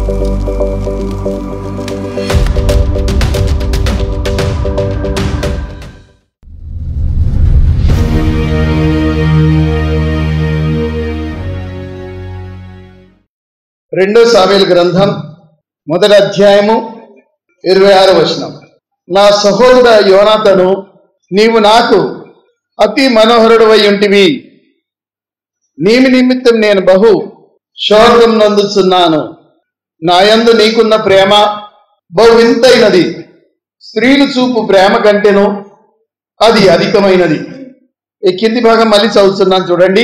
రెండో సామూయేలు గ్రంథం 1వ అధ్యాయము 26వ వచనం. నా సహోదర యోనాతాను, నీవు నాకు అతి మనోహరుడవై ఉంటివి. నీమి నిమిత్తం నేను బహు శోకం నందుచున్నాను. నా యందు నీకున్న ప్రేమ బహు వింతైనది. స్త్రీలు చూపు ప్రేమ కంటేను అది అధికమైనది. ఈ కింది భాగం మళ్ళీ చదువుతున్నాను చూడండి.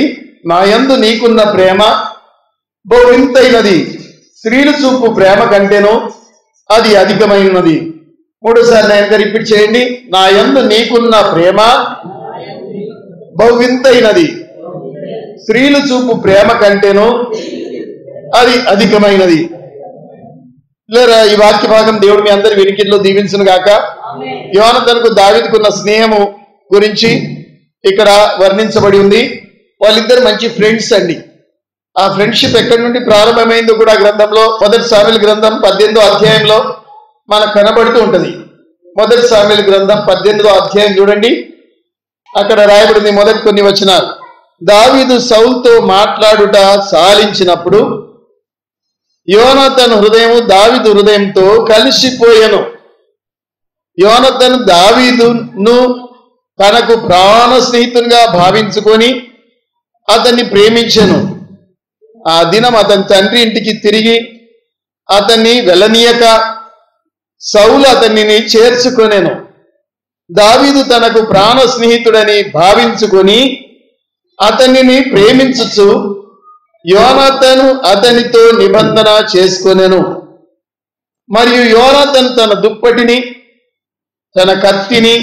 నా యందు నీకున్న ప్రేమ బహు వింతైనది. స్త్రీలు చూపు ప్రేమ కంటేను అది అధికమైనది. మూడోసారి నేను రిపీట్ చేయండి. నా యందు నీకున్న ప్రేమ బహు వింతైనది. స్త్రీలు చూపు ప్రేమ కంటేను అది అధికమైనది. లేరా ఈ వాక్య భాగం దేవుడు మీ అందరి వినికిడిలో దీవించును గాక. యోనాతానుకు దావీదుకున్న స్నేహము గురించి ఇక్కడ వర్ణించబడి ఉంది. వాళ్ళిద్దరు మంచి ఫ్రెండ్స్ అండి. ఆ ఫ్రెండ్షిప్ ఎక్కడి నుండి ప్రారంభమైందో కూడా గ్రంథంలో 1వ సామూయేలు గ్రంథం 18వ అధ్యాయంలో మనకు కనబడుతూ ఉంటుంది. 1వ సామూయేలు గ్రంథం 18వ అధ్యాయం చూడండి. అక్కడ రాయబడింది మొదటి కొన్ని వచనాలు. దావీదు సౌలుతో మాట్లాడుట సాలించినప్పుడు యోనాతాను హృదయము దావీదు హృదయంతో కలిసిపోయెను. యోనాతాను దావీదును తనకు ప్రాణ స్నేహితునిగా భావించుకొని అతన్ని ప్రేమించెను. ఆ దినం అతని తండ్రి ఇంటికి తిరిగి అతన్ని వెళ్ళనీయక సౌలు అతనిని చేర్చుకొనెను. దావీదు తనకు ప్రాణ స్నేహితుడని భావించుకొని అతనిని ప్రేమించుచు యోనాతాను అతనితో నిబంధన చేసుకొనెను. మరియు యోనాతాను తన దుప్పటిని, తన కత్తిని,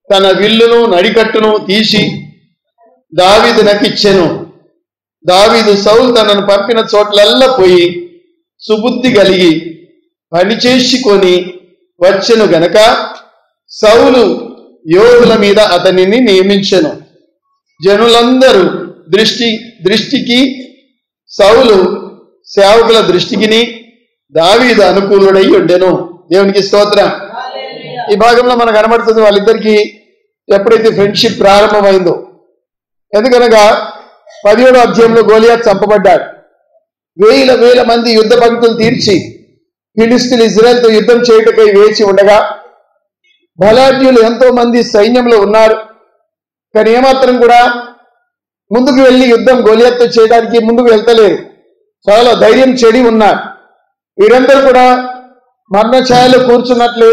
తన విల్లును నడికట్టును తీసి దావీదు నకిచ్చెను. దావీదు సౌలు తనను పంపిన చోట్లల్లా పోయి సుబుద్ధి కలిగి పని చేసుకొని వచ్చెను గనక సౌలు యోధుల మీద అతనిని నియమించెను. జనులందరూ దృష్టికి సౌలు సేవకుల దృష్టికిని దావీదు అనుకూలుడై ఉండెను. దేవునికి స్తోత్రం. ఈ భాగంలో మనకు కనబడుతుంది వాళ్ళిద్దరికి ఎప్పుడైతే ఫ్రెండ్షిప్ ప్రారంభమైందో. ఎందుకనగా 17వ అధ్యాయంలో గోలియాతు చంపబడ్డాడు. వేల మంది యుద్ధ పంక్తులు తీర్చి ఫిలిష్తీయులు ఇజ్రాయెల్తో యుద్ధం చేయుటకై వేచి ఉండగా బలాఢ్యులు ఎంతో మంది సైన్యంలో ఉన్నారు. కానీ ఏమాత్రం కూడా ముందుకు వెళ్ళి యుద్ధం గోలియాతుతో చేయడానికి ముందుకు వెళ్తలేరు. చాలా ధైర్యం చెడి ఉన్నారు. వీరందరూ కూడా మరణఛాయలో కూర్చున్నట్లే,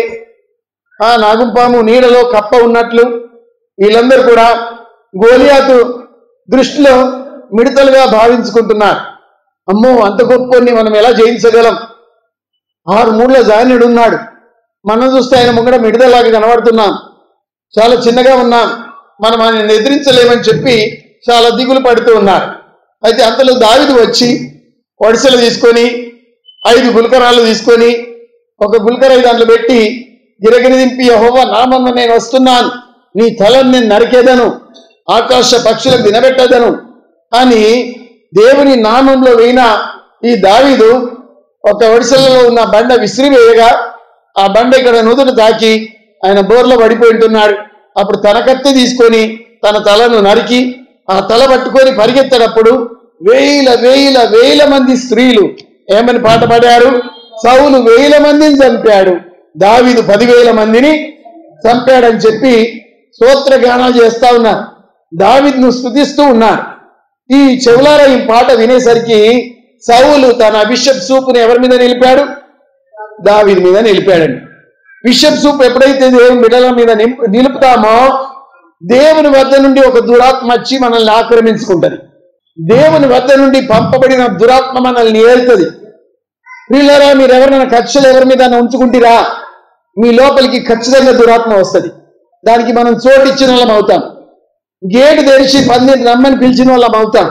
ఆ నాగుపాము నీడలో కప్ప ఉన్నట్లు వీళ్ళందరూ కూడా గోలియాతు దృష్టిలో మిడతలుగా భావించుకుంటున్నారు. అమ్మో, అంత గొప్పని మనం ఎలా జయించగలం? 6 మూడ్ల జాయినుడు ఉన్నాడు. మనం చూస్తే ఆయన ముంగడ మిడతలాగా కనబడుతున్నాం. చాలా చిన్నగా ఉన్నాం. మనం ఆయన ఎదిరించలేమని చెప్పి చాలా దిగులు పడుతూ ఉన్నారు. అయితే అంతలో దావీదు వచ్చి వడిసెలు తీసుకొని 5 గుల్కరాలు తీసుకొని ఒక గుల్కరాయి దాంట్లో పెట్టి గిరగిరి దింపి, యెహోవా నామమున నేను వస్తున్నాను, నీ తలను నేను నరికేదను, ఆకాశ పక్షులకు తినబెట్టదను అని దేవుని నామంలో వేయిన ఈ దావీదు ఒక వడిసెలలో ఉన్న బండ విసిరివేయగా ఆ బండ ఇక్కడ నుదురు తాకి ఆయన బోర్లో పడిపోయి ఉంటున్నాడు. అప్పుడు తన కత్తి తీసుకొని తన తలను నరికి ఆ తల పట్టుకొని పరిగెత్తేటప్పుడు వేల మంది స్త్రీలు ఏమని పాట పాడారు? సౌలు 1000 మందిని చంపాడు, దావీదు 10,000 మందిని చంపాడని చెప్పి స్తోత్రగానాలు చేస్తా ఉన్నారు. దావీదును స్తుతిస్తూ ఉన్నారు. ఈ చెవులారా ఈ పాట వినేసరికి సౌలు తన బిషప్ సూపుని ఎవరి మీద నిలిపాడు? దావీదు మీద నిలిపాడండి. బిషప్ సూప్ ఎప్పుడైతే దేవుని బిడ్డల మీద నిలుపుతామో దేవుని వద్ద నుండి ఒక దురాత్మ వచ్చి మనల్ని ఆక్రమించుకుంటది. దేవుని వద్ద నుండి పంపబడిన దురాత్మ మనల్ని ఏలుతుంది. వీళ్ళరా, మీరు ఎవరైనా కక్షలు ఎవరి మీద ఉంచుకుంటారా, మీ లోపలికి ఖచ్చితంగా దురాత్మ వస్తుంది. దానికి మనం చోటు ఇచ్చిన వాళ్ళం అవుతాం. గేటు తెరిచి పందిని రమ్మని పిలిచిన వాళ్ళం అవుతాం.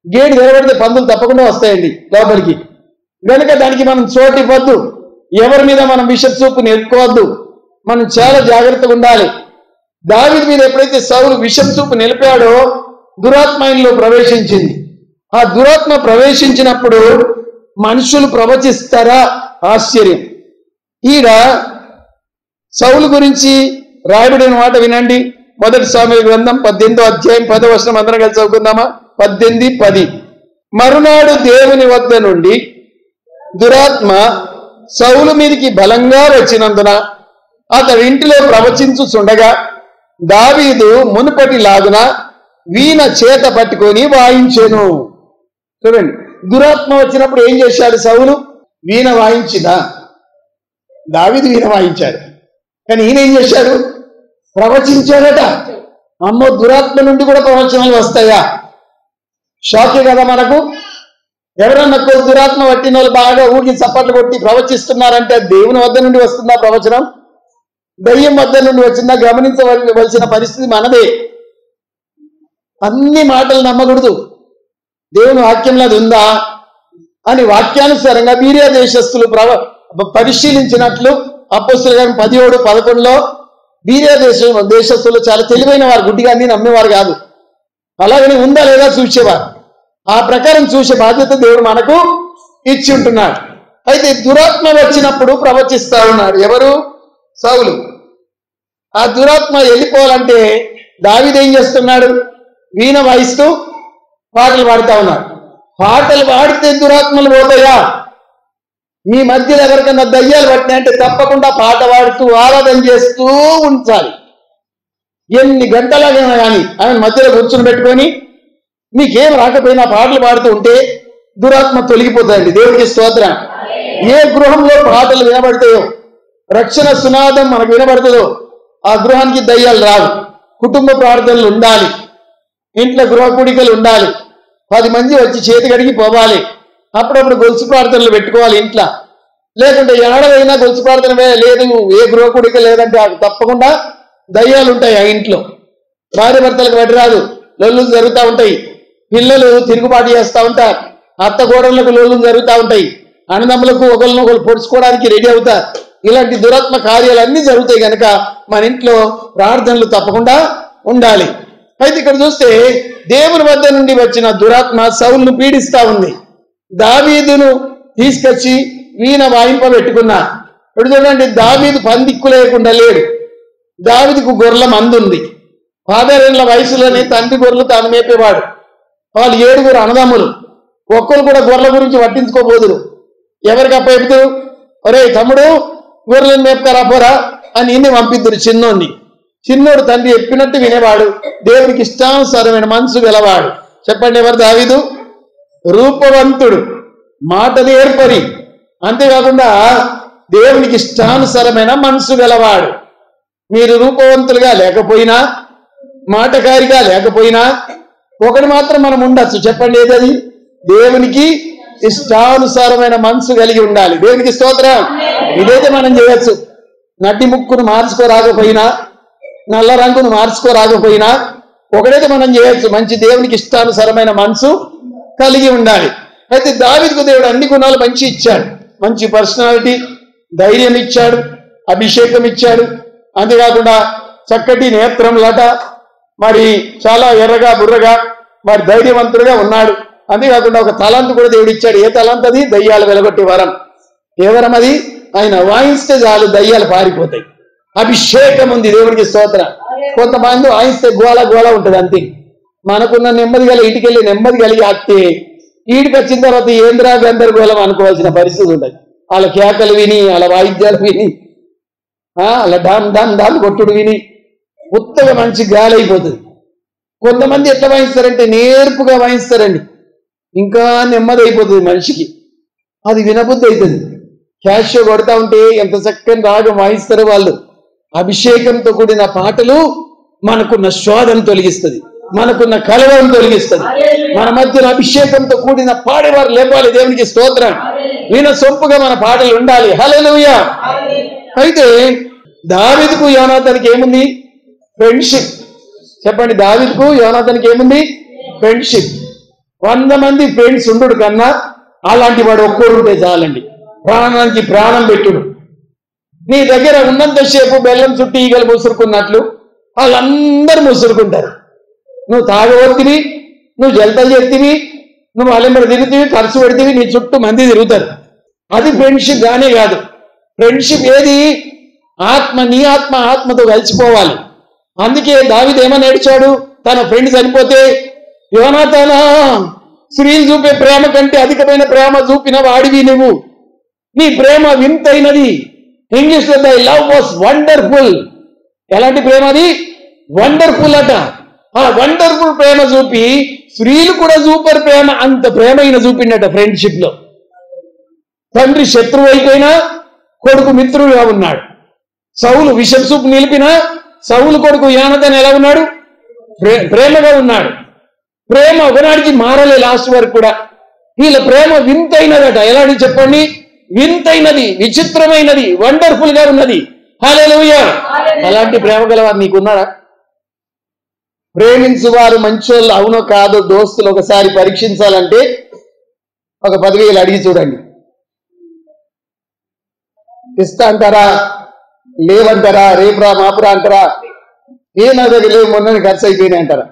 గేటు తెరబడితే పందులు తప్పకుండా వస్తాయండి లోపలికి. కనుక దానికి మనం చోటు ఇవ్వద్దు. ఎవరి మీద మనం బిషప్ సూపుని ఎత్తుకోవద్దు. మనం చాలా జాగ్రత్తగా ఉండాలి. దావీదు మీద ఎప్పుడైతే సౌలు బిషప్ సూపు నిలిపాడో దురాత్మ ఆయనలో ప్రవేశించింది. ఆ దురాత్మ ప్రవేశించినప్పుడు మనుషులు ప్రవచిస్తారా? ఆశ్చర్యం. ఈడ సౌలు గురించి రాయబడిన మాట వినండి. 1 సాముయేలు గ్రంథం 18వ అధ్యాయం 10వ వచనం అందరం కలిసి చదువుకుందామా? 18:10. మరునాడు దేవుని వద్ద నుండి దురాత్మ సౌలు మీదికి బలంగా వచ్చినందున అతడి ఇంటిలో ప్రవచించుచుండగా దావీదు మునుపటి లాగున వీణ చేత పట్టుకొని వాయించెను. చూడండి, దురాత్మ వచ్చినప్పుడు ఏం చేశాడు సౌలు? వీణ వాయించిదా? దావీదు వీణ వాయించాడు, కానీ ఈయన ఏం చేశాడు? ప్రవచించాడట. అమ్మో, దురాత్మ నుండి కూడా ప్రవచనాలు వస్తాయా? షాకే కదా మనకు. ఎవరన్నా దురాత్మ పట్టిన వాళ్ళు బాగా ఊగి చప్పట్లు కొట్టి ప్రవచిస్తున్నారంటే దేవుని వద్ద నుండి వస్తుందా ప్రవచనం? దయ్యం వద్ద నుండి వచ్చిందా? గమనించవలసిన పరిస్థితి మనదే. అన్ని మాటలు నమ్మకూడదు. దేవుని వాక్యంలో అది ఉందా అని వాక్యానుసారంగా బీరియా దేశస్తులు పరిశీలించినట్లు అపోస్తలుల కార్యం 17:11లో బీరియా దేశస్తులు చాలా తెలివైన వారు, గుడ్డిగా అన్ని నమ్మేవారు కాదు. అలాగని ఉందా లేదా చూసేవారు. ఆ ప్రకారం చూసే బాధ్యత దేవుడు మనకు ఇచ్చి ఉంటున్నాడు. అయితే దురాత్మ వచ్చినప్పుడు ప్రవచిస్తా ఉన్నాడు. ఎవరు? సౌలు. ఆ దురాత్మ వెళ్ళిపోవాలంటే దావీదు ఏం చేస్తున్నాడు? వీణ వాయిస్తూ పాటలు పాడుతా ఉన్నాడు. పాటలు పాడితే దురాత్మలు పోతాయా? మీ మధ్యలో ఎవరికన్నా దయ్యాలు పట్టినాయంటే తప్పకుండా పాట పాడుతూ ఆరాధన చేస్తూ ఉంచాలి. ఎన్ని గంటలాగైనా కానీ ఆయన మధ్యలో కూర్చుని పెట్టుకొని మీకేం రాకపోయినా పాటలు పాడుతూ ఉంటే దురాత్మ తొలగిపోతాయండి. దేవుడికి స్తోత్రం. ఏ గృహంలో పాటలు వినబడతాయో, రక్షణ సునాదం మనకు వినబడుతుందో ఆ గృహానికి దయ్యాలు రావు. కుటుంబ ప్రార్థనలు ఉండాలి, ఇంట్లో గృహ కూడికలు ఉండాలి, 10 మంది వచ్చి చేతి కడిగి పోవాలి. అప్పుడప్పుడు గొలుసు ప్రార్థనలు పెట్టుకోవాలి ఇంట్లో. లేకుంటే ఏడవైనా గొలుసు ప్రార్థన లేదు, ఏ గృహ కూడిక లేదంటే తప్పకుండా దయ్యాలు ఉంటాయి ఆ ఇంట్లో. భార్య భర్తలకు వడ్డీ రాదు, లొల్లులు జరుగుతూ ఉంటాయి. పిల్లలు తిరుగుబాటు చేస్తూ ఉంటారు, అత్త గోడలకు లొల్లులు జరుగుతూ ఉంటాయి. అన్నదమ్ములకు ఒకరినొకరు పొడుచుకోవడానికి రెడీ అవుతారు. ఇలాంటి దురాత్మ కార్యాలన్నీ జరుగుతాయి కనుక మన ఇంట్లో ప్రార్థనలు తప్పకుండా ఉండాలి. అయితే ఇక్కడ చూస్తే దేవుని వద్ద నుండి వచ్చిన దురాత్మ సౌలును పీడిస్తా ఉంది. దావీదును తీసుకొచ్చి వీణ వాయింపబెట్టుకున్నారు. ఇప్పుడు చూడండి, దావీదు పందిక్కు లేకుండా లేడు. దావీదుకు గొర్రెల మందుంది. 10 ఏళ్ల వయసులోనే తండ్రి గొర్రెలు తాను మేపేవాడు. వాళ్ళు 7 అన్నదమ్ములు. ఒక్కరు కూడా గొర్రెల గురించి పట్టించుకోబోదురు. ఎవరికి అప్పచెప్తారు? ఒరే తమ్ముడు, గొర్రెలను మేపుతారా పోరా అని ఇన్ని పంపిద్దురు చిన్నోడిని. చిన్నోడు తండ్రి చెప్పినట్టు వినేవాడు, దేవునికి ఇష్టానుసారమైన మనసు గలవాడు. చెప్పండి, ఎవరు? దావీదు. రూపవంతుడు, మాట నేర్పరి, అంతేకాకుండా దేవునికి ఇష్టానుసారమైన మనసు గలవాడు. మీరు రూపవంతులుగా లేకపోయినా, మాటకారిగా లేకపోయినా ఒకటి మాత్రం మనం ఉండొచ్చు. చెప్పండి, ఏదది? దేవునికి ఇష్టానుసారమైన మనసు కలిగి ఉండాలి. దేవునికి స్తోత్రం. ఇదైతే మనం చేయొచ్చు. నటి ముక్కును మార్చుకోరాకపోయినా, నల్ల రంగును మార్చుకోరాకపోయినా ఒకటైతే మనం చేయొచ్చు, మంచి దేవునికి ఇష్టానుసారమైన మనసు కలిగి ఉండాలి. అయితే దావీదుకు దేవుడు అన్ని గుణాలు మంచి ఇచ్చాడు. మంచి పర్సనాలిటీ, ధైర్యం ఇచ్చాడు, అభిషేకం ఇచ్చాడు. అంతేకాకుండా చక్కటి నేత్రం లట, మరి చాలా ఎర్రగా బుర్రగా మరి ధైర్యవంతుడుగా ఉన్నాడు. అంతేకాకుండా ఒక తలంతు కూడా దేవుడు ఇచ్చాడు. ఏ తలంతు అది? దయ్యాలు వెలగొట్టే వరం. ఏ వరం అది? ఆయన వాయిస్తే చాలు దయ్యాలు పారిపోతాయి. అభిషేకం ఉంది. దేవునికి స్తోత్రం. కొంతమంది వాయిస్తే గోల గోల ఉంటుంది అంతే. మనకున్న నెమ్మది గల ఇటుకెళ్ళి నెమ్మది కలిగి ఆస్తే ఈడికి వచ్చిన తర్వాత ఏంద్రా గందరగోళం అనుకోవాల్సిన పరిస్థితి ఉంటుంది. వాళ్ళ కేకలు విని, వాళ్ళ వాయిద్యాలు విని, అలా డామ్ డామ్ డామ్ కొట్టుడు విని ఉత్తగా మంచి గాలి అయిపోతుంది. కొంతమంది ఎట్లా వాయిస్తారంటే నేర్పుగా వాయిస్తారండి, ఇంకా నెమ్మది అయిపోతుంది మనిషికి. అది వినబుద్ధి అవుతుంది. క్యాష్ కొడతా ఉంటే ఎంత చక్కని రాగం వాయిస్తారో వాళ్ళు. అభిషేకంతో కూడిన పాటలు మనకున్న శోధను తొలగిస్తుంది, మనకున్న కలవరం తొలగిస్తుంది. మన మధ్యన అభిషేకంతో కూడిన పాడేవారు లేపాలి. దేవునికి స్తోత్రం. వీణ సొంపుగా మన పాటలు ఉండాలి. హల్లెలూయా. అయితే దావీదుకు యోనాతానుకి ఏముంది? ఫ్రెండ్షిప్. చెప్పండి, దావీదుకు యోనాతానుకి ఏముంది? ఫ్రెండ్షిప్. 100 మంది ఫ్రెండ్స్ ఉండు కన్నా అలాంటి వాడు ఒక్కడు ఉంటే చాలండి. ప్రాణానికి ప్రాణం పెట్టుడు. నీ దగ్గర ఉన్నంతసేపు బెల్లం చుట్టూ ఈగలు ముసురుకున్నట్లు వాళ్ళందరూ ముసురుకుంటారు. నువ్వు తాగవద్దివి, నువ్వు జలతలు చెత్తివి, నువ్వు అలెంబడి తిరుగుతీవి, ఖర్చు పెడితేవి, నీ చుట్టూ మంది తిరుగుతారు. అది ఫ్రెండ్షిప్ గానే కాదు. ఫ్రెండ్షిప్ ఏది? ఆత్మ, నీ ఆత్మ ఆత్మతో కలిసిపోవాలి. అందుకే దావీదు ఏమని ఏడ్చాడు తన ఫ్రెండ్ చనిపోతే? యోనాతానా, స్త్రీలు చూపే ప్రేమ కంటే అధికమైన ప్రేమ చూపిన వాడివి నువ్వు, నీ ప్రేమ వింతైనది. ఇంగ్లీష్ లో దై లవ్ వాస్ వండర్ఫుల్. ఎలాంటి ప్రేమ అది? వండర్ఫుల్ అట. ఆ వండర్ఫుల్ ప్రేమ చూపి స్త్రీలు కూడా సూపర్ ప్రేమ, అంత ప్రేమ ఈయన చూపిండట ఫ్రెండ్షిప్ లో. తండ్రి శత్రువు అయిపోయినా కొడుకు మిత్రుడుగా ఉన్నాడు. సౌలు విషం సూపు నిలిపినా సౌలు కొడుకు యోనాతాను ఎలా ఉన్నాడు? ప్రేమగా ఉన్నాడు. ప్రేమ ఒకనాడికి మారలే లాస్ట్ వరకు కూడా. వీళ్ళ ప్రేమ వింతైనదట. ఎలాంటి చెప్పండి? వింతైనది, విచిత్రమైనది, వండర్ఫుల్ గా ఉన్నది. హల్లెలూయా. అలాంటి ప్రేమ గలవారు నీకున్నారా? ప్రేమించువారు మంచోళ్ళు అవునో కాదో దోస్తులు ఒకసారి పరీక్షించాలంటే ఒక 10,000 అడిగి చూడండి. ఇస్తా అంటారా? లేవంటారా? రేపురా మాపురా అంటారా? ఏ నా దగ్గర లేవు, మొన్న ఖర్చు అయిపోయినాయి అంటారా?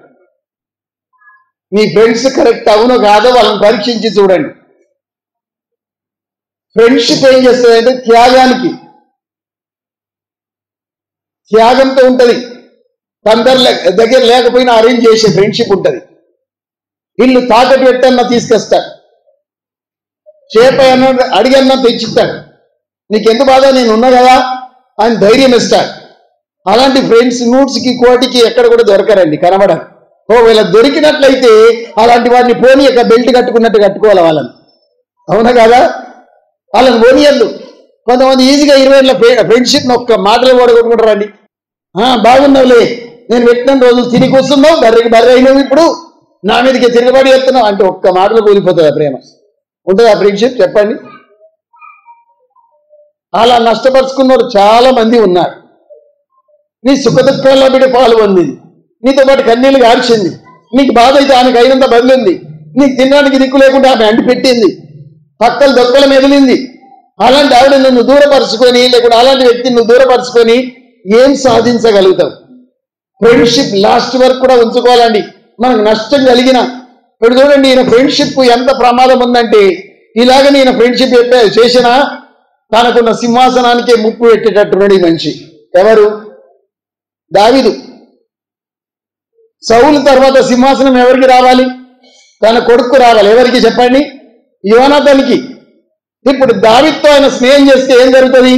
మీ ఫ్రెండ్స్ కరెక్ట్ అవునో కాదో వాళ్ళని పరీక్షించి చూడండి. ఫ్రెండ్షిప్ ఏం చేస్తుందంటే త్యాగంతో ఉంటది. కొందరు దగ్గర లేకపోయినా అరేంజ్ చేసే ఫ్రెండ్షిప్ ఉంటది. ఇల్లు తాకట్టు పెట్టన్నా తీసుకొస్తాడు, చేప అన్న అడిగన్నా తెచ్చిస్తాడు. నీకెందుకు బాధ, నేను ఉన్నా కదా అని ధైర్యం ఇస్తాడు. అలాంటి ఫ్రెండ్స్ నూట్స్కి కోటికి ఎక్కడ కూడా దొరకరండి, కనబడరు. ఒకవేళ దొరికినట్లయితే అలాంటి వాడిని పోనీ యొక్క బెల్ట్ కట్టుకున్నట్టు కట్టుకోవాలి వాళ్ళని, అవునా కదా? వాళ్ళని పోనీయద్దు. కొంతమంది ఈజీగా 20 ఏళ్ళ ఫ్రెండ్షిప్ని ఒక్క మాటలు ఓడగొట్టుకుంటారండి. బాగున్నావులే, నేను పెట్టిన రోజులు తిరిగి వస్తున్నావు, బర్రె అయినావు, ఇప్పుడు నా మీదకి తిరగబడి ఎత్తున్నావు అంటే ఒక్క మాటలు కూలిపోతుంది ఆ ప్రేమ. ఉంటుంది ఆ ఫ్రెండ్షిప్? చెప్పండి. అలా నష్టపరుచుకున్నవారు చాలా మంది ఉన్నారు. నీ సుఖదుఖాల్లో బిడ్డ పాలు పొందింది, నీతో పాటు కన్నీళ్ళు గార్చింది, నీకు బాధ అయితే ఆమెకు అయినంత బదిలింది, నీకు తినడానికి దిక్కు లేకుండా ఆమె అంటి పెట్టింది, పక్కల దొక్కల మెదిలింది. అలాంటి ఆవిడ నువ్వు దూరపరుచుకొని, లేకుండా అలాంటి వ్యక్తిని నువ్వు దూరపరుచుకొని ఏం సాధించగలుగుతావు? ఫ్రెండ్షిప్ లాస్ట్ వరకు కూడా ఉంచుకోవాలండి. మనకు నష్టం కలిగిన ఇప్పుడు చూడండి, ఈయన ఫ్రెండ్షిప్ ఎంత ప్రమాదం ఉందంటే, ఇలాగ నేను ఫ్రెండ్షిప్ చేసినా తనకున్న సింహాసనానికే ముప్పు పెట్టేటట్టున్నాడు ఈ మనిషి. ఎవరు? దావీదు. సౌలు తర్వాత సింహాసనం ఎవరికి రావాలి? తన కొడుకు రావాలి. ఎవరికి చెప్పండి? యోనాతానుకి. ఇప్పుడు దావీదుతో ఆయన స్నేహం చేస్తే ఏం జరుగుతుంది?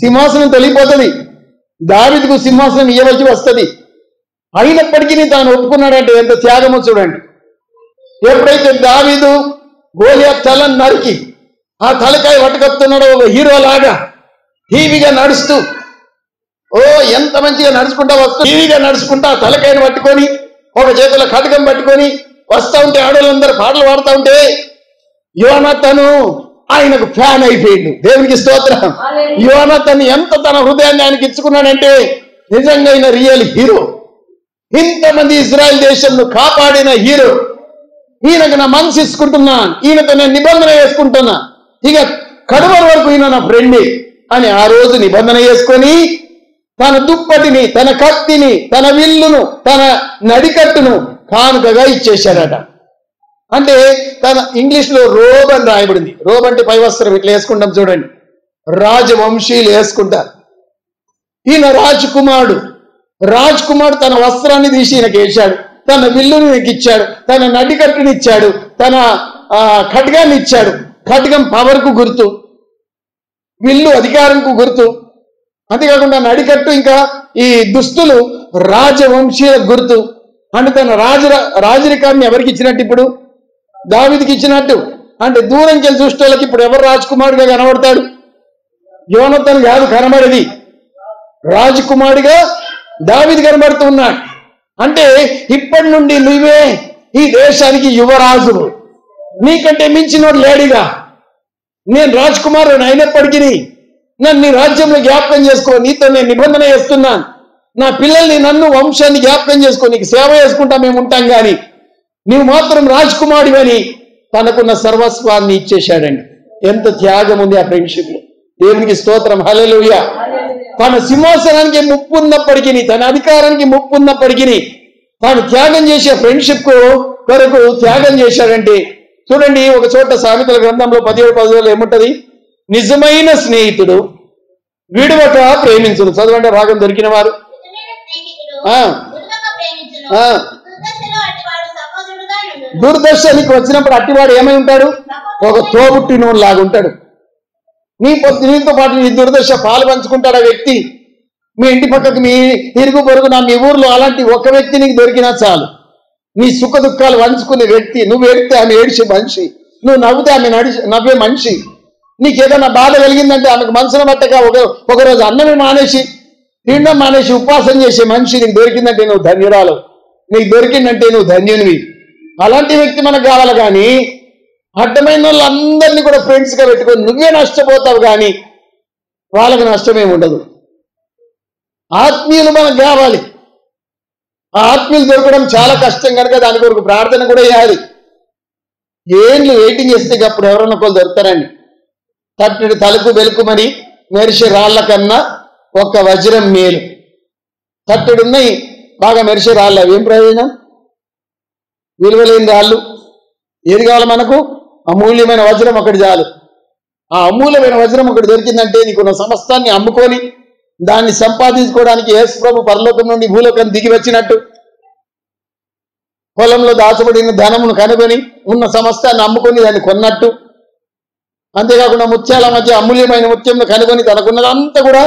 సింహాసనం తొలిగిపోతుంది. దావీదుకు సింహాసనం ఇవ్వవలసి వస్తుంది. అయినప్పటికీ తాను ఒప్పుకున్నాడంటే ఎంత త్యాగమో చూడండి. ఎప్పుడైతే దావీదు గోలియాత్ తలను నరికి ఆ తలకాయ పట్టుకొస్తున్నాడో ఒక హీరో లాగా టీవీగా నడుస్తూ, ఎంత మంచిగా నడుచుకుంటా వస్తూ టీవీగా నడుచుకుంటా తలకాయను పట్టుకొని ఒక చేతిలో ఖడ్గం పట్టుకొని వస్తూ ఉంటే ఆడవాళ్ళందరూ పాటలు పాడుతూ ఉంటే యోనాతాను ఆయనకు ఫ్యాన్ అయిపోయిండు. దేవునికి స్తోత్రం. యోనాతాను ఎంత తన హృదయాన్ని ఆయనకి ఇచ్చుకున్నాడంటే నిజంగా ఆయన రియల్ హీరో. ఇంతమంది ఇజ్రాయెల్ దేశంలో కాపాడిన హీరో. ఈయనకు నా మనసు ఇచ్చుకుంటున్నాను, ఈయనతో నేను నిబంధన చేసుకుంటున్నా, ఇక కడవర వరకు ఈయన నా ఫ్రెండే అని ఆ రోజు నిబంధన చేసుకొని తన దుప్పటిని, తన కత్తిని, తన విల్లును, తన నడికట్టును కానుకగా ఇచ్చేశాడట. అంటే తన ఇంగ్లీష్లో రోబ్ అని రాయబడింది. రోబ్ అంటే పై వస్త్రం ఇట్లా వేసుకుంటాం చూడండి, రాజవంశీయులు వేసుకుంటారు. ఈయన రాజ్కుమారుడు తన వస్త్రాన్ని తీసి ఈయనకి వేశాడు, తన విల్లుని ఈయనకి ఇచ్చాడు, తన నడికట్టుని ఇచ్చాడు, తన ఖడ్గాన్ని ఇచ్చాడు. ఖడ్గం పవర్కు గుర్తు, విల్లు అధికారంకు గుర్తు. అంతేకాకుండా నడికట్టు ఇంకా ఈ దుస్తులు రాజవంశీయ గుర్తు. అంటే తన రాజరికాన్ని ఎవరికి ఇచ్చినట్టు? ఇప్పుడు దావీదుకి ఇచ్చినట్టు. అంటే దూరంకి వెళ్ళి చూసే వాళ్ళకి ఇప్పుడు ఎవరు రాజకుమారుడిగా కనబడతాడు? యోనాతాను కాదు కనబడేది, రాజకుమారుడిగా దావీదు కనబడుతూ ఉన్నాడు. అంటే ఇప్పటి నుండి నువ్వే ఈ దేశానికి యువరాజు, నీకంటే మించినోడు లేడిగా. నేను రాజకుమారుడు అయినప్పటికీ నన్ను నీ రాజ్యంలో జ్ఞాపకం చేసుకో, నీతో నేను నిబంధన చేస్తున్నాను, నా పిల్లల్ని నన్ను వంశాన్ని జ్ఞాపకం చేసుకో, నీకు సేవ చేసుకుంటా మేము ఉంటాం, కానీ నీవు మాత్రం రాజకుమారుడివని తనకున్న సర్వస్వాన్ని ఇచ్చేశాడండి. ఎంత త్యాగం ఉంది ఆ ఫ్రెండ్షిప్ లో. దేవునికి స్తోత్రం. హల్లెలూయా. తన సింహాసనానికి ముప్పు ఉన్నప్పటికీ, తన అధికారానికి ముప్పు ఉన్నప్పటికీ తాను త్యాగం చేసే ఫ్రెండ్షిప్ కు కొరకు త్యాగం చేశాడంటే చూడండి, ఒక చోట సామెతల గ్రంథంలో 17:10 ఏముంటది? నిజమైన స్నేహితుడు విడువక ప్రేమించును. చదవండి భాగం దొరికిన వారు. దుర్దశనికి వచ్చినప్పుడు అట్టివాడు ఏమై ఉంటాడు? ఒక తోబుట్టినోడు లాగా ఉంటాడు. నీతో పాటు నీ దుర్దశ పాలు పంచుకుంటాడు ఆ వ్యక్తి. మీ ఇంటి పక్కకు, మీ ఇరుగు పొరుగున, మీ ఊర్లో అలాంటి ఒక వ్యక్తి నీకు దొరికినా చాలు. నీ సుఖ దుఃఖాలు పంచుకునే వ్యక్తి. నువ్వు ఏడితే ఆమె ఏడిచే మనిషి, నువ్వు నవ్వుతే ఆమె నవ్వే మనిషి. నీకు ఏదైనా బాధ కలిగిందంటే ఆమెకు మనసును బట్టగా ఒకరోజు అన్నమే మానేసి, తినడం మానేసి ఉపవాసం చేసే మనిషి నీకు దొరికిందంటే నువ్వు ధన్యురాలు. నీకు దొరికిందంటే నువ్వు ధన్యునివి. అలాంటి వ్యక్తి మనకు కావాలి. కానీ అడ్డమైన వాళ్ళందరినీ కూడా ఫ్రెండ్స్గా పెట్టుకొని నువ్వే నష్టపోతావు, కానీ వాళ్ళకి నష్టమేమి ఉండదు. ఆత్మీయులు మనకు కావాలి. ఆ ఆత్మీయులు దొరకడం చాలా కష్టం కనుక దాని కొరకు ప్రార్థన కూడా చేయాలి. ఏండ్లు వెయిటింగ్ చేస్తే అప్పుడు ఎవరన్నా ఒకళ్ళు దొరుకుతారండి. తట్టడి తలుపు వెలుకుమని మెరిసే రాళ్ల కన్నా ఒక్క వజ్రం మేలు. తట్టడున్నాయి బాగా మెరిసే రాళ్ళు, అవి ఏం ప్రయోజనం? విలువలేని రాళ్ళు. ఏది కావాలి మనకు? అమూల్యమైన వజ్రం ఒకటి చాలు. ఆ అమూల్యమైన వజ్రం ఒకటి దొరికిందంటే నీకున్న సమస్తాన్ని అమ్ముకొని దాన్ని సంపాదించుకోవడానికి యేసు ప్రభు పరలోకం నుండి భూలోకం దిగి వచ్చినట్టు పొలంలో దాచబడిన ధనమును కనుగొని ఉన్న సమస్తాన్ని అమ్ముకొని దాన్ని కొన్నట్టు, అంతేకాకుండా ముత్యాల మధ్య అమూల్యమైన ముత్యంను కనుగొని తనకున్నదంతా కూడా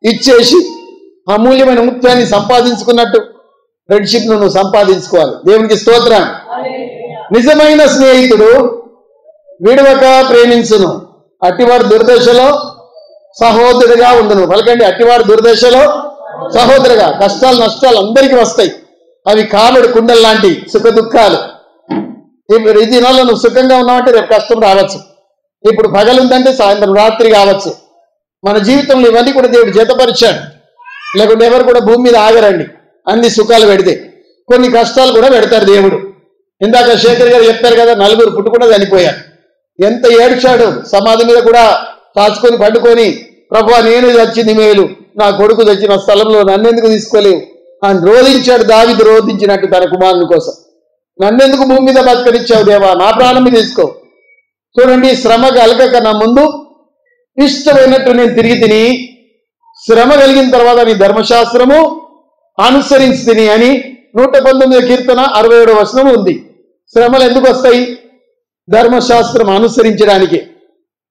ఇచ్చేసి అమూల్యమైన ముత్యాన్ని సంపాదించుకున్నట్టు ఫ్రెండ్షిప్ను నువ్వు సంపాదించుకోవాలి. దేవునికి స్తోత్రం. నిజమైన స్నేహితుడు విడవక ప్రేమించును, అట్టివాడు దుర్దశలో సహోదరుగా ఉండును. పలకండి, అట్టివాడు దుర్దశలో సహోదరుగా. కష్టాలు నష్టాలు అందరికీ వస్తాయి. అవి కామెడి కుండలు లాంటి సుఖ దుఃఖాలు. ఇప్పుడు ఈ దినాల్లో నువ్వు సుఖంగా ఉన్నావంటే రేపు కష్టం రావచ్చు. ఇప్పుడు పగలుందంటే సాయంత్రం రాత్రి కావచ్చు. మన జీవితంలో ఇవన్నీ కూడా దేవుడు జతపరిచాడు. లేకుంటే ఎవరు కూడా భూమి మీద ఆగరండి. అన్ని సుఖాలు పెడితే కొన్ని కష్టాలు కూడా పెడతారు దేవుడు. ఇందాక శేఖర్ గారు చెప్పారు కదా, 4 పుట్టుకుండా చనిపోయారు. ఎంత ఏడ్చాడు. సమాధి మీద కూడా కాచుకొని పట్టుకొని, ప్రభువా నేను చచ్చింది మేలు, నా కొడుకు చచ్చిన స్థలంలో నన్నెందుకు తీసుకోలేవు అని రోధించాడు. దావీదు రోధించినట్టు తన కుమారుని కోసం, నన్నెందుకు భూమి మీద బతకనిచ్చావు దేవా, నా ప్రాణం మీద తీసుకో. చూడండి, శ్రమ కలగక నా ముందు ఇష్టమైనట్టు నేను తిరిగి తిని, శ్రమ కలిగిన తర్వాత నీ ధర్మశాస్త్రము అనుసరించి తిని అని 119 కీర్తన 67వ వచనం ఉంది. శ్రమలు ఎందుకు వస్తాయి? ధర్మశాస్త్రం అనుసరించడానికి.